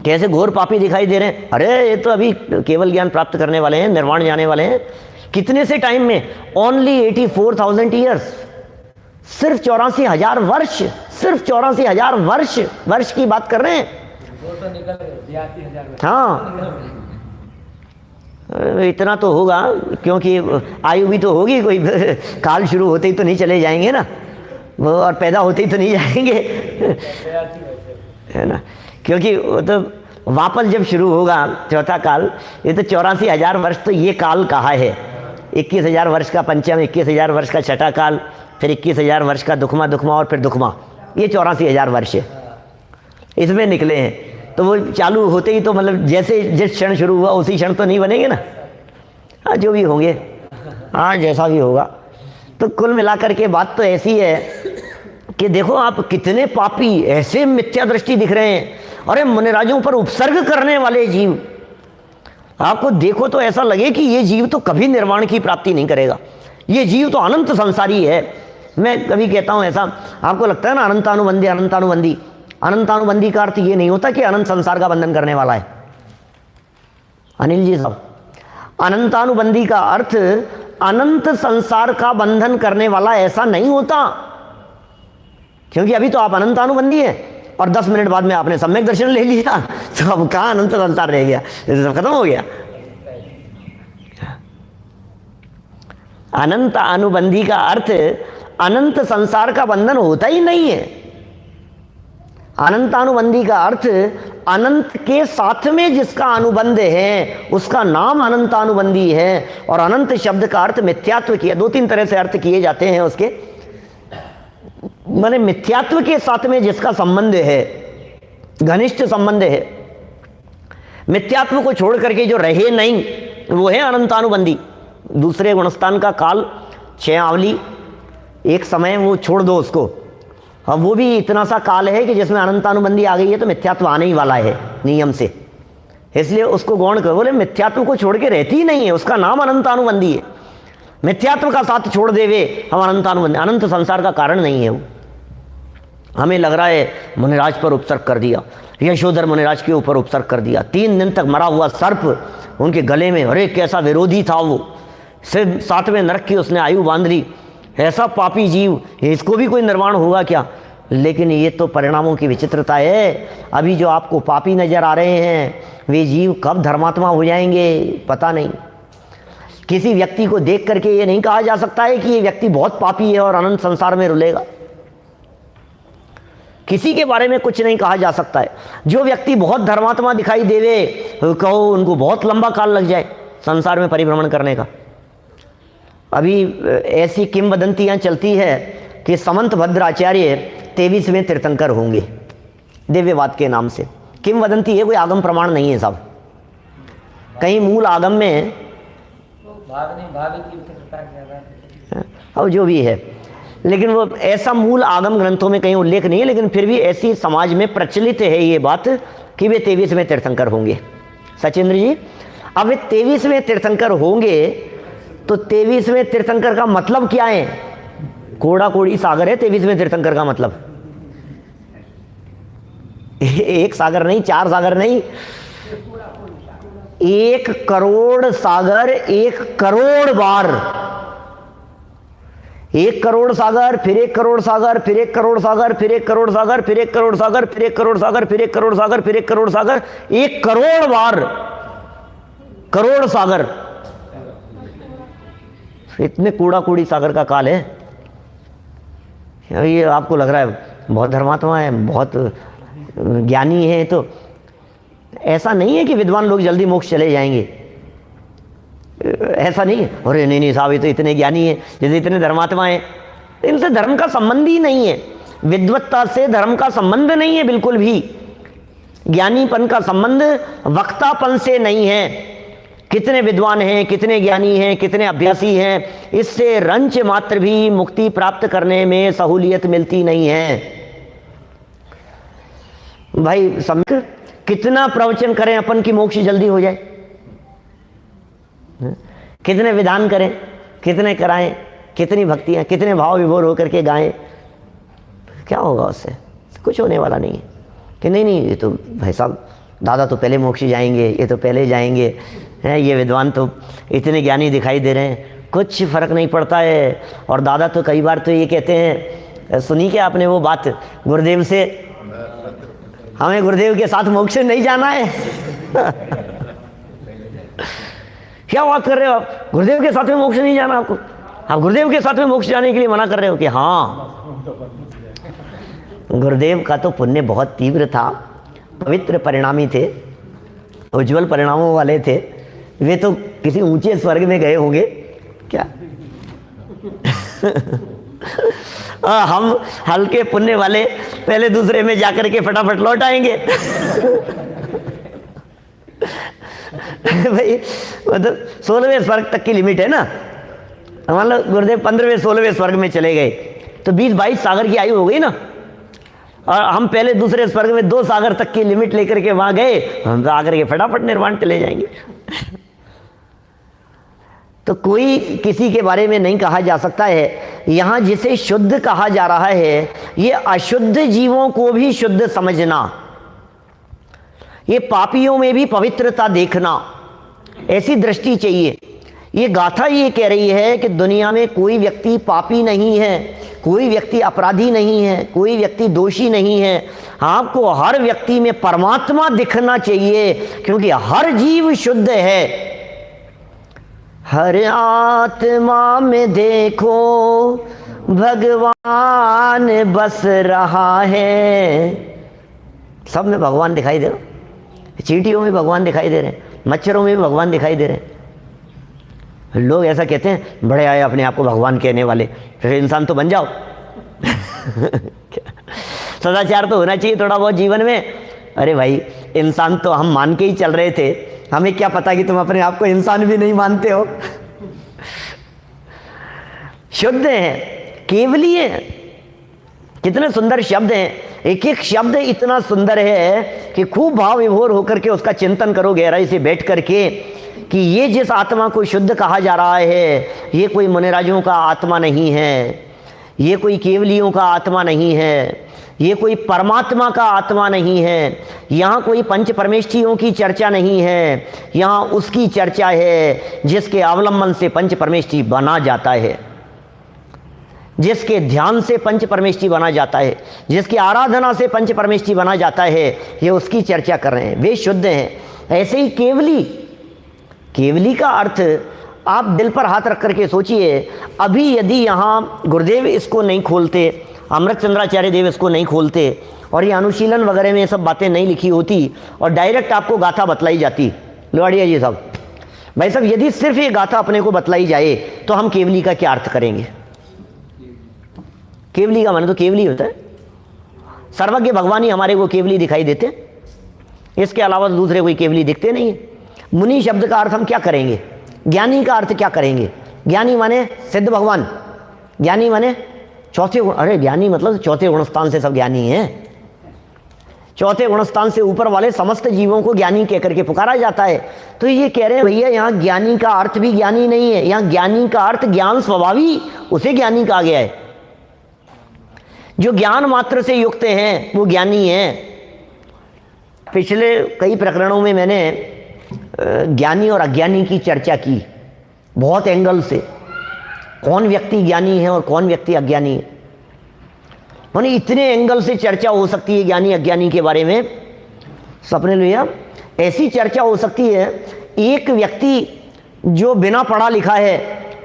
कैसे घोर पापी दिखाई दे रहे हैं। अरे ये तो अभी केवल ज्ञान प्राप्त करने वाले हैं, निर्वाण जाने वाले हैं। कितने से टाइम में? ओनली 84,000 ईयर्स, सिर्फ 84,000 वर्ष, सिर्फ 84,000 वर्ष की बात कर रहे हैं। हाँ इतना तो होगा, क्योंकि आयु भी तो होगी कोई काल शुरू होते ही तो नहीं चले जाएंगे ना वो, और पैदा होते ही तो नहीं जाएंगे है ना, क्योंकि वो तो वापस जब शुरू होगा चौथा काल। ये तो 84,000 वर्ष तो ये काल कहा है। 21,000 वर्ष का पंचम, 21,000 वर्ष का छठा काल, फिर 21,000 वर्ष का दुखमा और फिर दुखमा, ये 84,000 वर्ष है इसमें निकले हैं। तो वो चालू होते ही तो मतलब जैसे जिस क्षण शुरू हुआ उसी क्षण तो नहीं बनेंगे ना। हाँ जो भी होंगे, हाँ जैसा भी होगा। तो कुल मिलाकर के बात तो ऐसी है कि देखो आप कितने पापी ऐसे मिथ्या दृष्टि दिख रहे हैं। अरे मुनिराजों पर उपसर्ग करने वाले जीव, आपको देखो तो ऐसा लगे कि ये जीव तो कभी निर्वाण की प्राप्ति नहीं करेगा, ये जीव तो अनंत संसारी है। मैं कभी कहता हूँ ऐसा, आपको लगता है ना अनंतानुबंधी अनंतानुबंधी, अनंतानुबंधी का अर्थ ये नहीं होता कि अनंत संसार का बंधन करने वाला है। अनिल जी साहब, अनंतानुबंधी का अर्थ अनंत संसार का बंधन करने वाला ऐसा नहीं होता, क्योंकि अभी तो आप अनंतानुबंधी हैं और 10 मिनट बाद में आपने सम्यक दर्शन ले लिया, तो अब कहाँ अनंत संसार रह गया, सब खत्म हो गया। अनंत अनुबंधी का अर्थ अनंत संसार का बंधन होता ही नहीं है। अनंतानुबंधी का अर्थ अनंत के साथ में जिसका अनुबंध है उसका नाम अनंतानुबंधी है। और अनंत शब्द का अर्थ मिथ्यात्व किया, 2-3 तरह से अर्थ किए जाते हैं उसके, माने मिथ्यात्व के साथ में जिसका संबंध है, घनिष्ठ संबंध है। मिथ्यात्व को छोड़ करके जो रहे नहीं वो है अनंतानुबंधी। दूसरे गुणस्थान का काल 6 आवली, एक समय वो छोड़ दो उसको, अब वो भी इतना सा काल है कि जिसमें अनंतानुबंधी आ गई है तो मिथ्यात्व आने ही वाला है नियम से, इसलिए उसको गौण कर। बोले मिथ्यात्व को छोड़ के रहती ही नहीं है, उसका नाम अनंतानुबंधी है। मिथ्यात्व का साथ छोड़ देवे हम अनंतानुबंधी, अनंत संसार का कारण नहीं है वो। हमें लग रहा है मुनिराज पर उपसर्ग कर दिया, यशोधर मुनिराज के ऊपर उपसर्ग कर दिया। 3 दिन तक मरा हुआ सर्प उनके गले में, अरे कैसा विरोधी था वो, सिर्फ 7वें नरक की उसने आयु बांध ली। ऐसा पापी जीव, इसको भी कोई निर्वाण होगा क्या? लेकिन ये तो परिणामों की विचित्रता है। अभी जो आपको पापी नजर आ रहे हैं वे जीव कब धर्मात्मा हो जाएंगे पता नहीं। किसी व्यक्ति को देख करके ये नहीं कहा जा सकता है कि ये व्यक्ति बहुत पापी है और अनंत संसार में रुलेगा। किसी के बारे में कुछ नहीं कहा जा सकता है। जो व्यक्ति बहुत धर्मात्मा दिखाई देवे, कहो उनको बहुत लंबा काल लग जाए संसार में परिभ्रमण करने का। अभी ऐसी किंवदंतियां चलती है कि समंत भद्राचार्य 23वें तीर्थंकर होंगे दिव्यवाद के नाम से। किंवदंती है, कोई आगम प्रमाण नहीं है साहब। कहीं मूल आगम में अब जो भी है, लेकिन वो ऐसा मूल आगम ग्रंथों में कहीं उल्लेख नहीं है, लेकिन फिर भी ऐसी समाज में प्रचलित है ये बात कि वे 23वें तीर्थंकर होंगे। सचिंद्र जी, अब वे 23वें तीर्थंकर होंगे तो 23वें तीर्थंकर का मतलब क्या है? कोड़ा कोड़ी सागर है 23वें तीर्थंकर का मतलब। एक सागर नहीं, 4 सागर नहीं, 1 करोड़ सागर 1 करोड़ बार। 1 करोड़ सागर, फिर 1 करोड़ सागर, फिर 1 करोड़ सागर, फिर 1 करोड़ सागर, फिर 1 करोड़ सागर, फिर 1 करोड़ सागर, फिर 1 करोड़ सागर, फिर 1 करोड़ सागर, 1 करोड़ बार करोड़ सागर। इतने कूड़ा कूड़ी सागर का काल है। ये आपको लग रहा है बहुत धर्मात्मा है, बहुत ज्ञानी है, तो ऐसा नहीं है कि विद्वान लोग जल्दी मोक्ष चले जाएंगे, ऐसा नहीं है। अरे नहीं साहब, ये तो इतने ज्ञानी है, जैसे इतने धर्मात्मा हैं। इनसे धर्म का संबंध ही नहीं है, विद्वत्ता से धर्म का संबंध नहीं है बिल्कुल भी। ज्ञानीपन का संबंध वक्तापन से नहीं है। कितने विद्वान हैं, कितने ज्ञानी हैं, कितने अभ्यासी हैं, इससे रंच मात्र भी मुक्ति प्राप्त करने में सहूलियत मिलती नहीं है। भाई समझ, कितना प्रवचन करें अपन की मोक्ष जल्दी हो जाए, कितने विधान करें, कितने कराएं, कितनी भक्तियां, कितने भाव विभोर होकर के गाएं, क्या होगा उससे? कुछ होने वाला नहीं है। कि नहीं ये तो भाई साहब दादा तो पहले मोक्ष जाएंगे, ये तो पहले जाएंगे हैं, ये विद्वान तो इतने ज्ञानी दिखाई दे रहे हैं, कुछ फर्क नहीं पड़ता है। और दादा तो कई बार तो ये कहते हैं, सुनी क्या आपने वो बात गुरुदेव से, हमें गुरुदेव के साथ मोक्ष नहीं जाना है। क्या बात कर रहे हो आप, गुरुदेव के साथ में मोक्ष नहीं जाना आपको? आप गुरुदेव के साथ में मोक्ष जाने के लिए मना कर रहे हो? कि हाँ, गुरुदेव का तो पुण्य बहुत तीव्र था, पवित्र परिणामी थे, उज्जवल परिणामों वाले थे। वे तो किसी ऊंचे स्वर्ग में गए होंगे क्या? हम हल्के पुण्य वाले पहले दूसरे में जाकर के फटाफट लौट आएंगे। भाई मतलब 16वें स्वर्ग तक की लिमिट है ना। मान लो गुरुदेव 15वें 16वें स्वर्ग में चले गए तो 20-22 सागर की आयु हो गई ना। और हम पहले दूसरे स्वर्ग में 2 सागर तक की लिमिट लेकर के वहां गए, हम तो आकर के फटाफट निर्वाण चले जाएंगे। तो कोई किसी के बारे में नहीं कहा जा सकता है। यहां जिसे शुद्ध कहा जा रहा है, ये अशुद्ध जीवों को भी शुद्ध समझना, ये पापियों में भी पवित्रता देखना, ऐसी दृष्टि चाहिए। ये गाथा ये कह रही है कि दुनिया में कोई व्यक्ति पापी नहीं है, कोई व्यक्ति अपराधी नहीं है, कोई व्यक्ति दोषी नहीं है। आपको हर व्यक्ति में परमात्मा दिखना चाहिए, क्योंकि हर जीव शुद्ध है। हर आत्मा में देखो भगवान बस रहा है। सब में भगवान दिखाई दे रहा, चींटियों में भगवान दिखाई दे रहे हैं, मच्छरों में भी भगवान दिखाई दे रहे हैं। लोग ऐसा कहते हैं, बड़े आए अपने आप को भगवान कहने वाले, फिर इंसान तो बन जाओ। सदाचार तो होना चाहिए थोड़ा बहुत जीवन में। अरे भाई, इंसान तो हम मान के ही चल रहे थे, हमें क्या पता कि तुम अपने आप को इंसान भी नहीं मानते हो। शुद्ध हैं, केवली हैं। कितने सुंदर शब्द हैं, एक एक शब्द इतना सुंदर है कि खूब भाव विभोर होकर के उसका चिंतन करो गहराई से बैठ करके, कि ये जिस आत्मा को शुद्ध कहा जा रहा है, ये कोई मुनिराजों का आत्मा नहीं है, ये कोई केवलियों का आत्मा नहीं है, ये कोई परमात्मा का आत्मा नहीं है। यहाँ कोई पंच परमेष्ठियों की चर्चा नहीं है, यहाँ उसकी चर्चा है जिसके अवलंबन से पंच परमेष्ठि बना जाता है, जिसके ध्यान से पंच परमेष्ठि बना जाता है, जिसकी आराधना से पंच परमेष्ठि बना जाता है। ये उसकी चर्चा कर रहे हैं, वे शुद्ध हैं। ऐसे ही केवली, केवली का अर्थ आप दिल पर हाथ रख करके सोचिए। अभी यदि यहाँ गुरुदेव इसको नहीं खोलते, अमृत चंद्राचार्य देव इसको नहीं खोलते, और ये अनुशीलन वगैरह में ये सब बातें नहीं लिखी होती, और डायरेक्ट आपको गाथा बतलाई जाती, लोहाड़िया जी साहब, भाई साहब यदि सिर्फ ये गाथा अपने को बतलाई जाए तो हम केवली का क्या अर्थ करेंगे? केवली का माने तो केवली होता है, सर्वज्ञ भगवान ही हमारे को केवली दिखाई देते, इसके अलावा दूसरे कोई केवली दिखते नहीं है। मुनि शब्द का अर्थ हम क्या करेंगे? ज्ञानी का अर्थ क्या करेंगे? ज्ञानी माने सिद्ध भगवान, ज्ञानी माने चौथे गुण। अरे ज्ञानी मतलब चौथे गुण स्थान से सब ज्ञानी हैं। चौथे गुणस्थान से ऊपर वाले समस्त जीवों को ज्ञानी कह करके पुकारा जाता है। तो ये कह रहे हैं भैया यहाँ ज्ञानी का अर्थ भी ज्ञानी नहीं है, यहाँ ज्ञानी का अर्थ ज्ञान स्वभावी, उसे ज्ञानी कहा गया है। जो ज्ञान मात्र से युक्त हैं वो ज्ञानी हैं। पिछले कई प्रकरणों में मैंने ज्ञानी और अज्ञानी की चर्चा की, बहुत एंगल से, कौन व्यक्ति ज्ञानी है और कौन व्यक्ति अज्ञानी है। माने इतने एंगल से चर्चा हो सकती है ज्ञानी अज्ञानी के बारे में। सपने लिया ऐसी चर्चा हो सकती है, एक व्यक्ति जो बिना पढ़ा लिखा है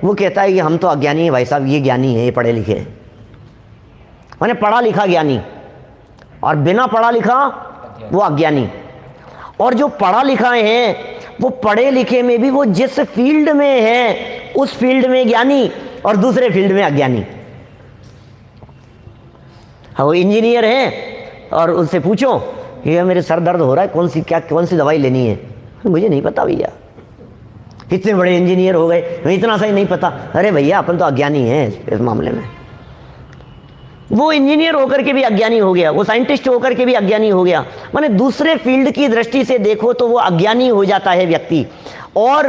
वो कहता है कि हम तो अज्ञानी है भाई साहब, ये ज्ञानी है, ये पढ़े लिखे हैं। माने पढ़ा लिखा ज्ञानी और बिना पढ़ा लिखा वो अज्ञानी। और जो पढ़ा लिखा है वो पढ़े लिखे में भी वो जिस फील्ड में है उस फील्ड में ज्ञानी और दूसरे फील्ड में अज्ञानी। वो इंजीनियर है और उससे पूछो कि मेरे सर दर्द हो रहा है, कौन सी दवाई लेनी है, मुझे नहीं पता भैया। इतने बड़े इंजीनियर हो गए, इतना सही नहीं पता। अरे भैया अपन तो अज्ञानी हैं इस मामले में। वो इंजीनियर होकर के भी अज्ञानी हो गया, वो साइंटिस्ट होकर के भी अज्ञानी हो गया। माने दूसरे फील्ड की दृष्टि से देखो तो वो अज्ञानी हो जाता है व्यक्ति। और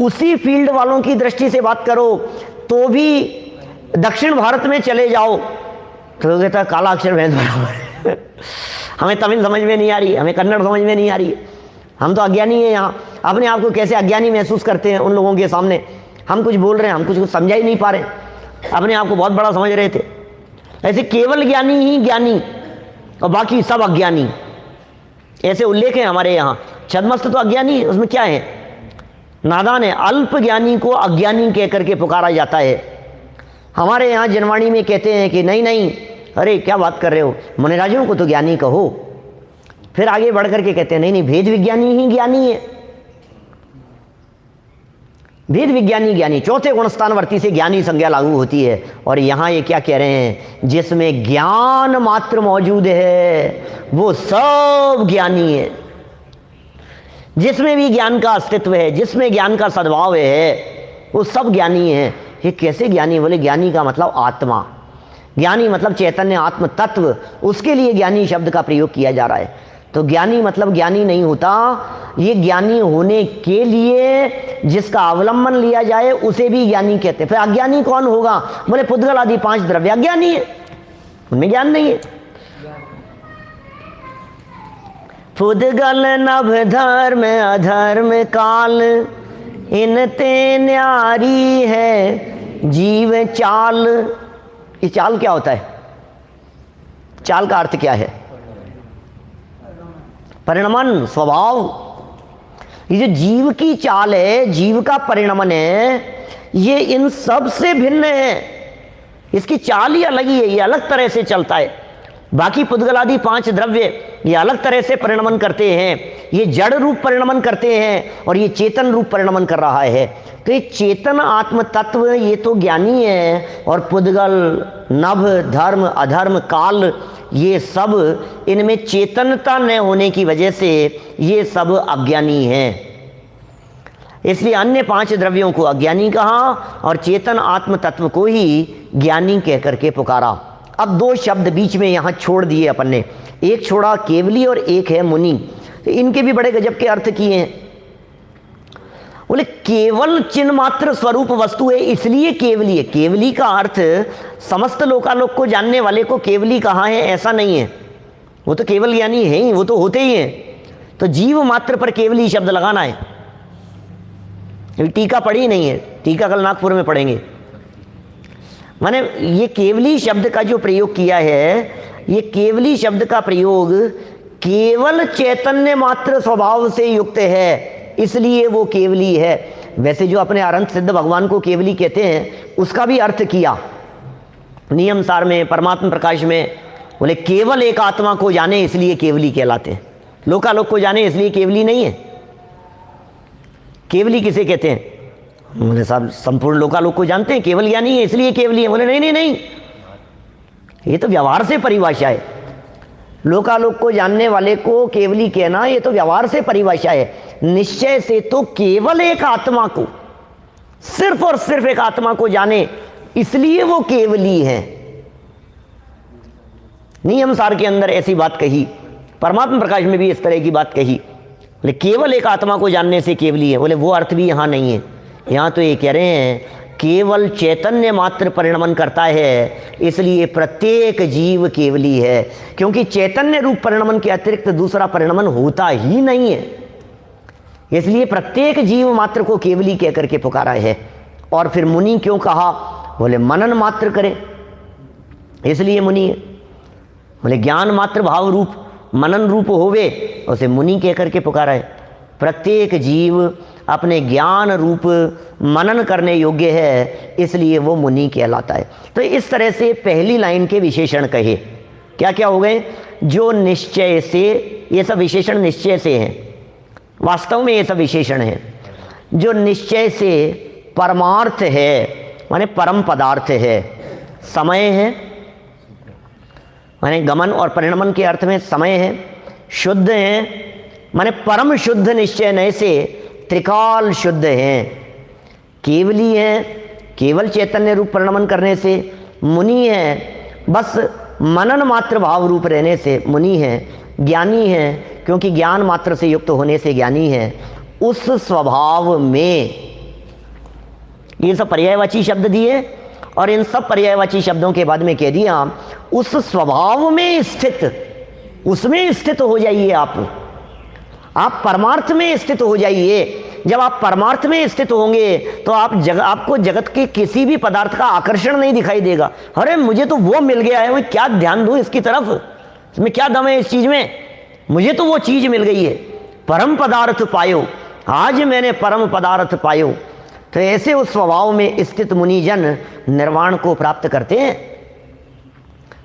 उसी फील्ड वालों की दृष्टि से बात करो तो भी दक्षिण भारत में चले जाओ तो कहता काला अक्षर भैंस बराबर। हमें तमिल समझ में नहीं आ रही, हमें कन्नड़ समझ में नहीं आ रही, हम तो अज्ञानी हैं। यहाँ अपने आप को कैसे अज्ञानी महसूस करते हैं उन लोगों के सामने। हम कुछ बोल रहे हैं, हम कुछ समझा ही नहीं पा रहे, अपने आप को बहुत बड़ा समझ रहे थे। ऐसे केवल ज्ञानी ही ज्ञानी और बाकी सब अज्ञानी, ऐसे उल्लेख है हमारे यहाँ। छद्मस्त तो अज्ञानी है, उसमें क्या है, नादान है। अल्प ज्ञानी को अज्ञानी कह करके पुकारा जाता है। हमारे यहाँ जनवाणी में कहते हैं कि नहीं नहीं, अरे क्या बात कर रहे हो, मुनिराजों को तो ज्ञानी कहो। फिर आगे बढ़ करके कहते हैं नहीं नहीं, भेद विज्ञानी ही ज्ञानी है, भेद विज्ञानी ज्ञानी। चौथे गुणस्थानवर्ती से ज्ञानी संज्ञा लागू होती है। और यहाँ ये क्या कह रहे हैं, जिसमें ज्ञान मात्र मौजूद है वो सब ज्ञानी है। जिसमें भी ज्ञान का अस्तित्व है, जिसमें ज्ञान का सद्भाव है वो सब ज्ञानी है। ये कैसे ज्ञानी, बोले ज्ञानी का मतलब आत्मा, ज्ञानी मतलब चैतन्य आत्म तत्व, उसके लिए ज्ञानी शब्द का प्रयोग किया जा रहा है। तो ज्ञानी मतलब ज्ञानी नहीं होता, ये ज्ञानी होने के लिए जिसका अवलंबन लिया जाए उसे भी ज्ञानी कहते हैं। फिर अज्ञानी कौन होगा, बोले पुद्गल आदि 5 द्रव्य अज्ञानी है, उनमें ज्ञान नहीं है। पुद्गल नभ धर्म अधर्म काल, इनते न्यारी है जीव चाल। ये चाल क्या होता है, चाल का अर्थ क्या है, परिणमन, स्वभाव। ये जो जीव की चाल है, जीव का परिणमन है, ये इन सब से भिन्न है। इसकी चाल ही अलग ही है, ये अलग तरह से चलता है। बाकी पुद्गलादि 5 द्रव्य ये अलग तरह से परिणमन करते हैं, ये जड़ रूप परिणमन करते हैं और ये चेतन रूप परिणमन कर रहा है। तो ये चेतन आत्म तत्व ये तो ज्ञानी है, और पुद्गल नभ धर्म अधर्म काल ये सब, इनमें चेतनता न होने की वजह से ये सब अज्ञानी हैं। इसलिए अन्य 5 द्रव्यों को अज्ञानी कहा और चेतन आत्म तत्व को ही ज्ञानी कह करके पुकारा। अब 2 शब्द बीच में यहाँ छोड़ दिए अपन ने, एक छोड़ा केवली और एक है मुनि। तो इनके भी बड़े गजब के अर्थ किए हैं। बोले केवल चिन्ह मात्र स्वरूप वस्तु है इसलिए केवली है। केवली का अर्थ समस्त लोकालोक को जानने वाले को केवली कहा है ऐसा नहीं है, वो तो केवल ज्ञानी है ही, वो तो होते ही हैं। तो जीव मात्र पर केवली शब्द लगाना है। टीका पढ़ी नहीं है, टीका कल नागपुर में पढ़ेंगे। माने ये केवली शब्द का जो प्रयोग किया है, ये केवली शब्द का प्रयोग केवल चैतन्य मात्र स्वभाव से युक्त है इसलिए वो केवली है। वैसे जो अपने अनंत सिद्ध भगवान को केवली कहते हैं उसका भी अर्थ किया नियम सार में, परमात्मा प्रकाश में। बोले केवल एक आत्मा को जाने इसलिए केवली कहलाते हैं, लोकालोक को जाने इसलिए केवली नहीं है। केवली किसे कहते हैं, बोले साहब संपूर्ण लोकालोक को जानते हैं, केवल ज्ञानी है इसलिए केवली है। बोले नहीं नहीं नहीं, ये तो व्यवहार से परिभाषा है। लोकालोक को जानने वाले को केवली कहना ये तो व्यवहार से परिभाषा है। निश्चय से तो केवल एक आत्मा को, सिर्फ और सिर्फ एक आत्मा को जाने इसलिए वो केवली है। नियम सार के अंदर ऐसी बात कही परमात्मा प्रकाश में भी इस तरह की बात कही। बोले केवल एक आत्मा को जानने से केवली है। बोले वो अर्थ भी यहाँ नहीं है। यहाँ तो ये कह रहे हैं केवल चैतन्य मात्र परिणमन करता है, इसलिए प्रत्येक जीव केवली है, क्योंकि चैतन्य रूप परिणमन के अतिरिक्त दूसरा परिणमन होता ही नहीं है। इसलिए प्रत्येक जीव मात्र को केवली कह करके पुकारा है। और फिर मुनि क्यों कहा? बोले मनन मात्र करे, इसलिए मुनि है। बोले ज्ञान मात्र भाव रूप मनन रूप होवे, उसे मुनि कह करके पुकारा है। प्रत्येक जीव अपने ज्ञान रूप मनन करने योग्य है, इसलिए वो मुनि कहलाता है। तो इस तरह से पहली लाइन के विशेषण कहे। क्या क्या हो गए? जो निश्चय से, ये सब विशेषण निश्चय से हैं, वास्तव में ये सब विशेषण हैं। जो निश्चय से परमार्थ है माने परम पदार्थ है, समय है माने गमन और परिणमन के अर्थ में समय है, शुद्ध है माने परम शुद्ध निश्चय नय से त्रिकाल शुद्ध हैं, केवली है केवल चैतन्य रूप परिणमन करने से, मुनि है बस मनन मात्र भाव रूप रहने से मुनि है, ज्ञानी है क्योंकि ज्ञान मात्र से युक्त होने से ज्ञानी है। उस स्वभाव में ये सब पर्यायवाची शब्द दिए और इन सब पर्यायवाची शब्दों के बाद में कह दिया उस स्वभाव में स्थित, उसमें स्थित हो जाइए। आप परमार्थ में स्थित हो जाइए। जब आप परमार्थ में स्थित होंगे तो आपको जगत के किसी भी पदार्थ का आकर्षण नहीं दिखाई देगा। अरे मुझे तो वो मिल गया है, मैं क्या ध्यान दूं इसकी तरफ, इसमें क्या दम है इस चीज में, मुझे तो वो चीज मिल गई है। परम पदार्थ पायो, आज मैंने परम पदार्थ पायो। तो ऐसे उस स्वभाव में स्थित मुनिजन निर्वाण को प्राप्त करते हैं।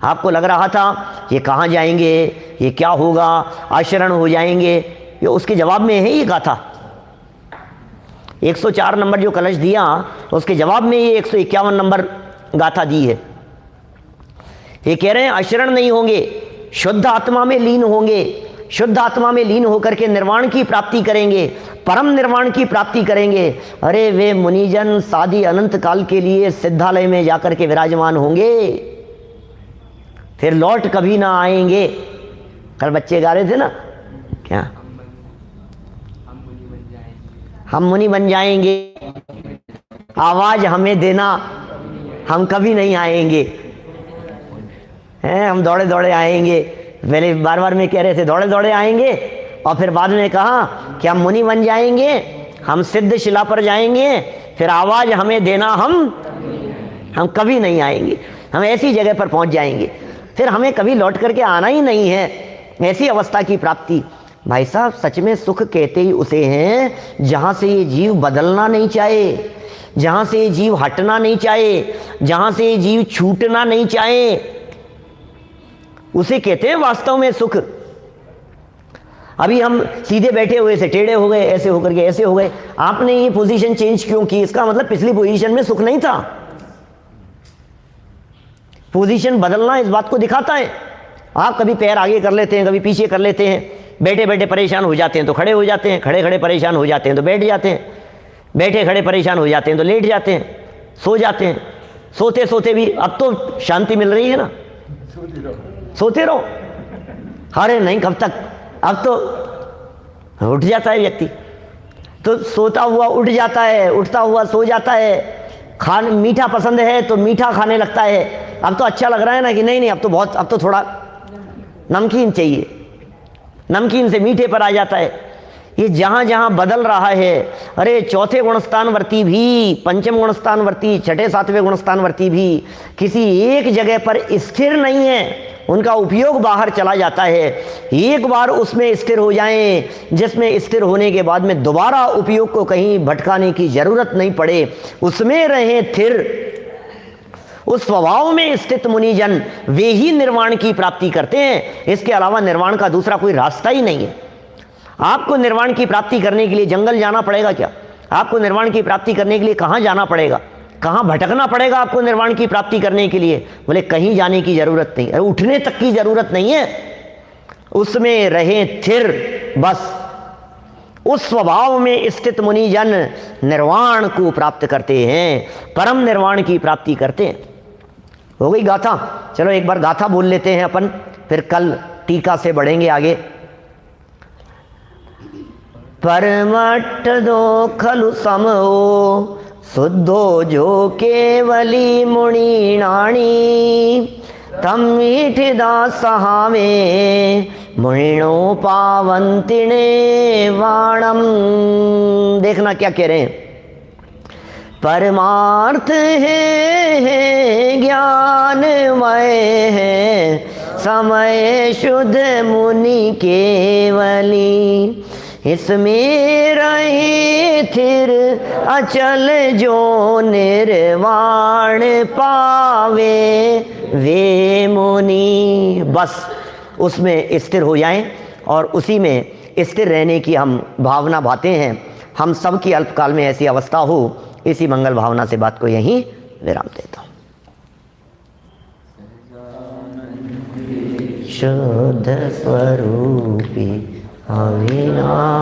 आपको लग रहा था ये कहाँ जाएंगे, ये क्या होगा, आशरण हो जाएंगे, ये उसके जवाब में है ये गाथा। 104 नंबर जो कलश दिया उसके जवाब में ये 151 नंबर गाथा दी है। ये कह रहे हैं आशरण नहीं होंगे, शुद्ध आत्मा में लीन होंगे, शुद्ध आत्मा में लीन होकर के निर्वाण की प्राप्ति करेंगे, परम निर्वाण की प्राप्ति करेंगे। अरे वे मुनिजन सादी अनंत काल के लिए सिद्धालय में जाकर के विराजमान होंगे, फिर लौट कभी ना आएंगे। कल बच्चे गा रहे थे ना, क्या हम मुनि बन जाएंगे, आवाज हमें देना, हम कभी नहीं आएंगे, हैं हम दौड़े दौड़े आएंगे। पहले बार बार में कह रहे थे दौड़े दौड़े आएंगे, और फिर बाद में कहा कि हम मुनि बन जाएंगे, हम सिद्ध शिला पर जाएंगे, फिर आवाज हमें देना, हम कभी नहीं आएंगे, हम ऐसी जगह पर पहुंच जाएंगे, फिर हमें कभी लौट करके आना ही नहीं है। ऐसी अवस्था की प्राप्ति। भाई साहब सच में सुख कहते ही उसे हैं जहां से ये जीव बदलना नहीं चाहे, जहां से ये जीव हटना नहीं चाहे, जहां से ये जीव छूटना नहीं चाहे, उसे कहते हैं वास्तव में सुख। अभी हम सीधे बैठे हुए से टेढ़े हो गए, ऐसे होकर के ऐसे हो गए, आपने ये पोजीशन चेंज क्यों की? इसका मतलब पिछली पोजीशन में सुख नहीं था। पोजीशन बदलना इस बात को दिखाता है। आप कभी पैर आगे कर लेते हैं, कभी पीछे कर लेते हैं, बैठे बैठे परेशान हो जाते हैं तो खड़े हो जाते हैं, खड़े खड़े परेशान हो जाते हैं तो बैठ जाते हैं, बैठे खड़े परेशान हो जाते हैं तो लेट जाते हैं, सो जाते हैं, सोते सोते भी अब तो शांति मिल रही है ना, सोते रहो। अरे नहीं कब तक, अब तो उठ जाता है व्यक्ति, तो सोता हुआ उठ जाता है, उठता हुआ सो जाता है। मीठा पसंद है तो मीठा खाने लगता है, अब तो अच्छा लग रहा है ना कि नहीं अब तो बहुत, अब तो थोड़ा नमकीन चाहिए, नमकीन से मीठे पर आ जाता है। ये जहाँ जहाँ बदल रहा है। अरे चौथे गुणस्थानवर्ती भी, पंचम गुणस्थानवर्ती, छठे सातवें गुणस्थानवर्ती भी किसी एक जगह पर स्थिर नहीं है, उनका उपयोग बाहर चला जाता है। एक बार उसमें स्थिर हो जाएं, जिसमें स्थिर होने के बाद में दोबारा उपयोग को कहीं भटकाने की जरूरत नहीं पड़े, उसमें रहें स्थिर। उस स्वभाव में स्थित मुनिजन वे ही निर्वाण की प्राप्ति करते हैं। इसके अलावा निर्वाण का दूसरा कोई रास्ता ही नहीं है। आपको निर्वाण की प्राप्ति करने के लिए जंगल जाना पड़ेगा क्या? आपको निर्वाण की प्राप्ति करने के लिए कहाँ जाना पड़ेगा, कहाँ भटकना पड़ेगा आपको निर्वाण की प्राप्ति करने के लिए? बोले कहीं जाने की जरूरत नहीं, अरे उठने तक की जरूरत नहीं है, उसमें रहें स्थिर बस। उस स्वभाव में स्थित मुनिजन निर्वाण को प्राप्त करते हैं, परम निर्वाण की प्राप्ति करते हैं। हो गई गाथा। चलो एक बार गाथा बोल लेते हैं अपन, फिर कल टीका से बढ़ेंगे आगे। परमट्ठ दो खलु समो शुद्धो जो केवली मुनिणाणी तम मीठ दास सहावे मुनिणो पावंतिणे वाणम। देखना क्या कह रहे हैं, परमार्थ है ज्ञानमय है समय शुद्ध मुनि केवली इसमें रहे थिर अचल जो निर्वाण पावे वे मुनि। बस उसमें स्थिर हो जाएं और उसी में स्थिर रहने की हम भावना भाते हैं। हम सब की अल्पकाल में ऐसी अवस्था हो, इसी मंगल भावना से बात को यहीं विराम देता हूँ। शुद्ध स्वरूपी अविनाशी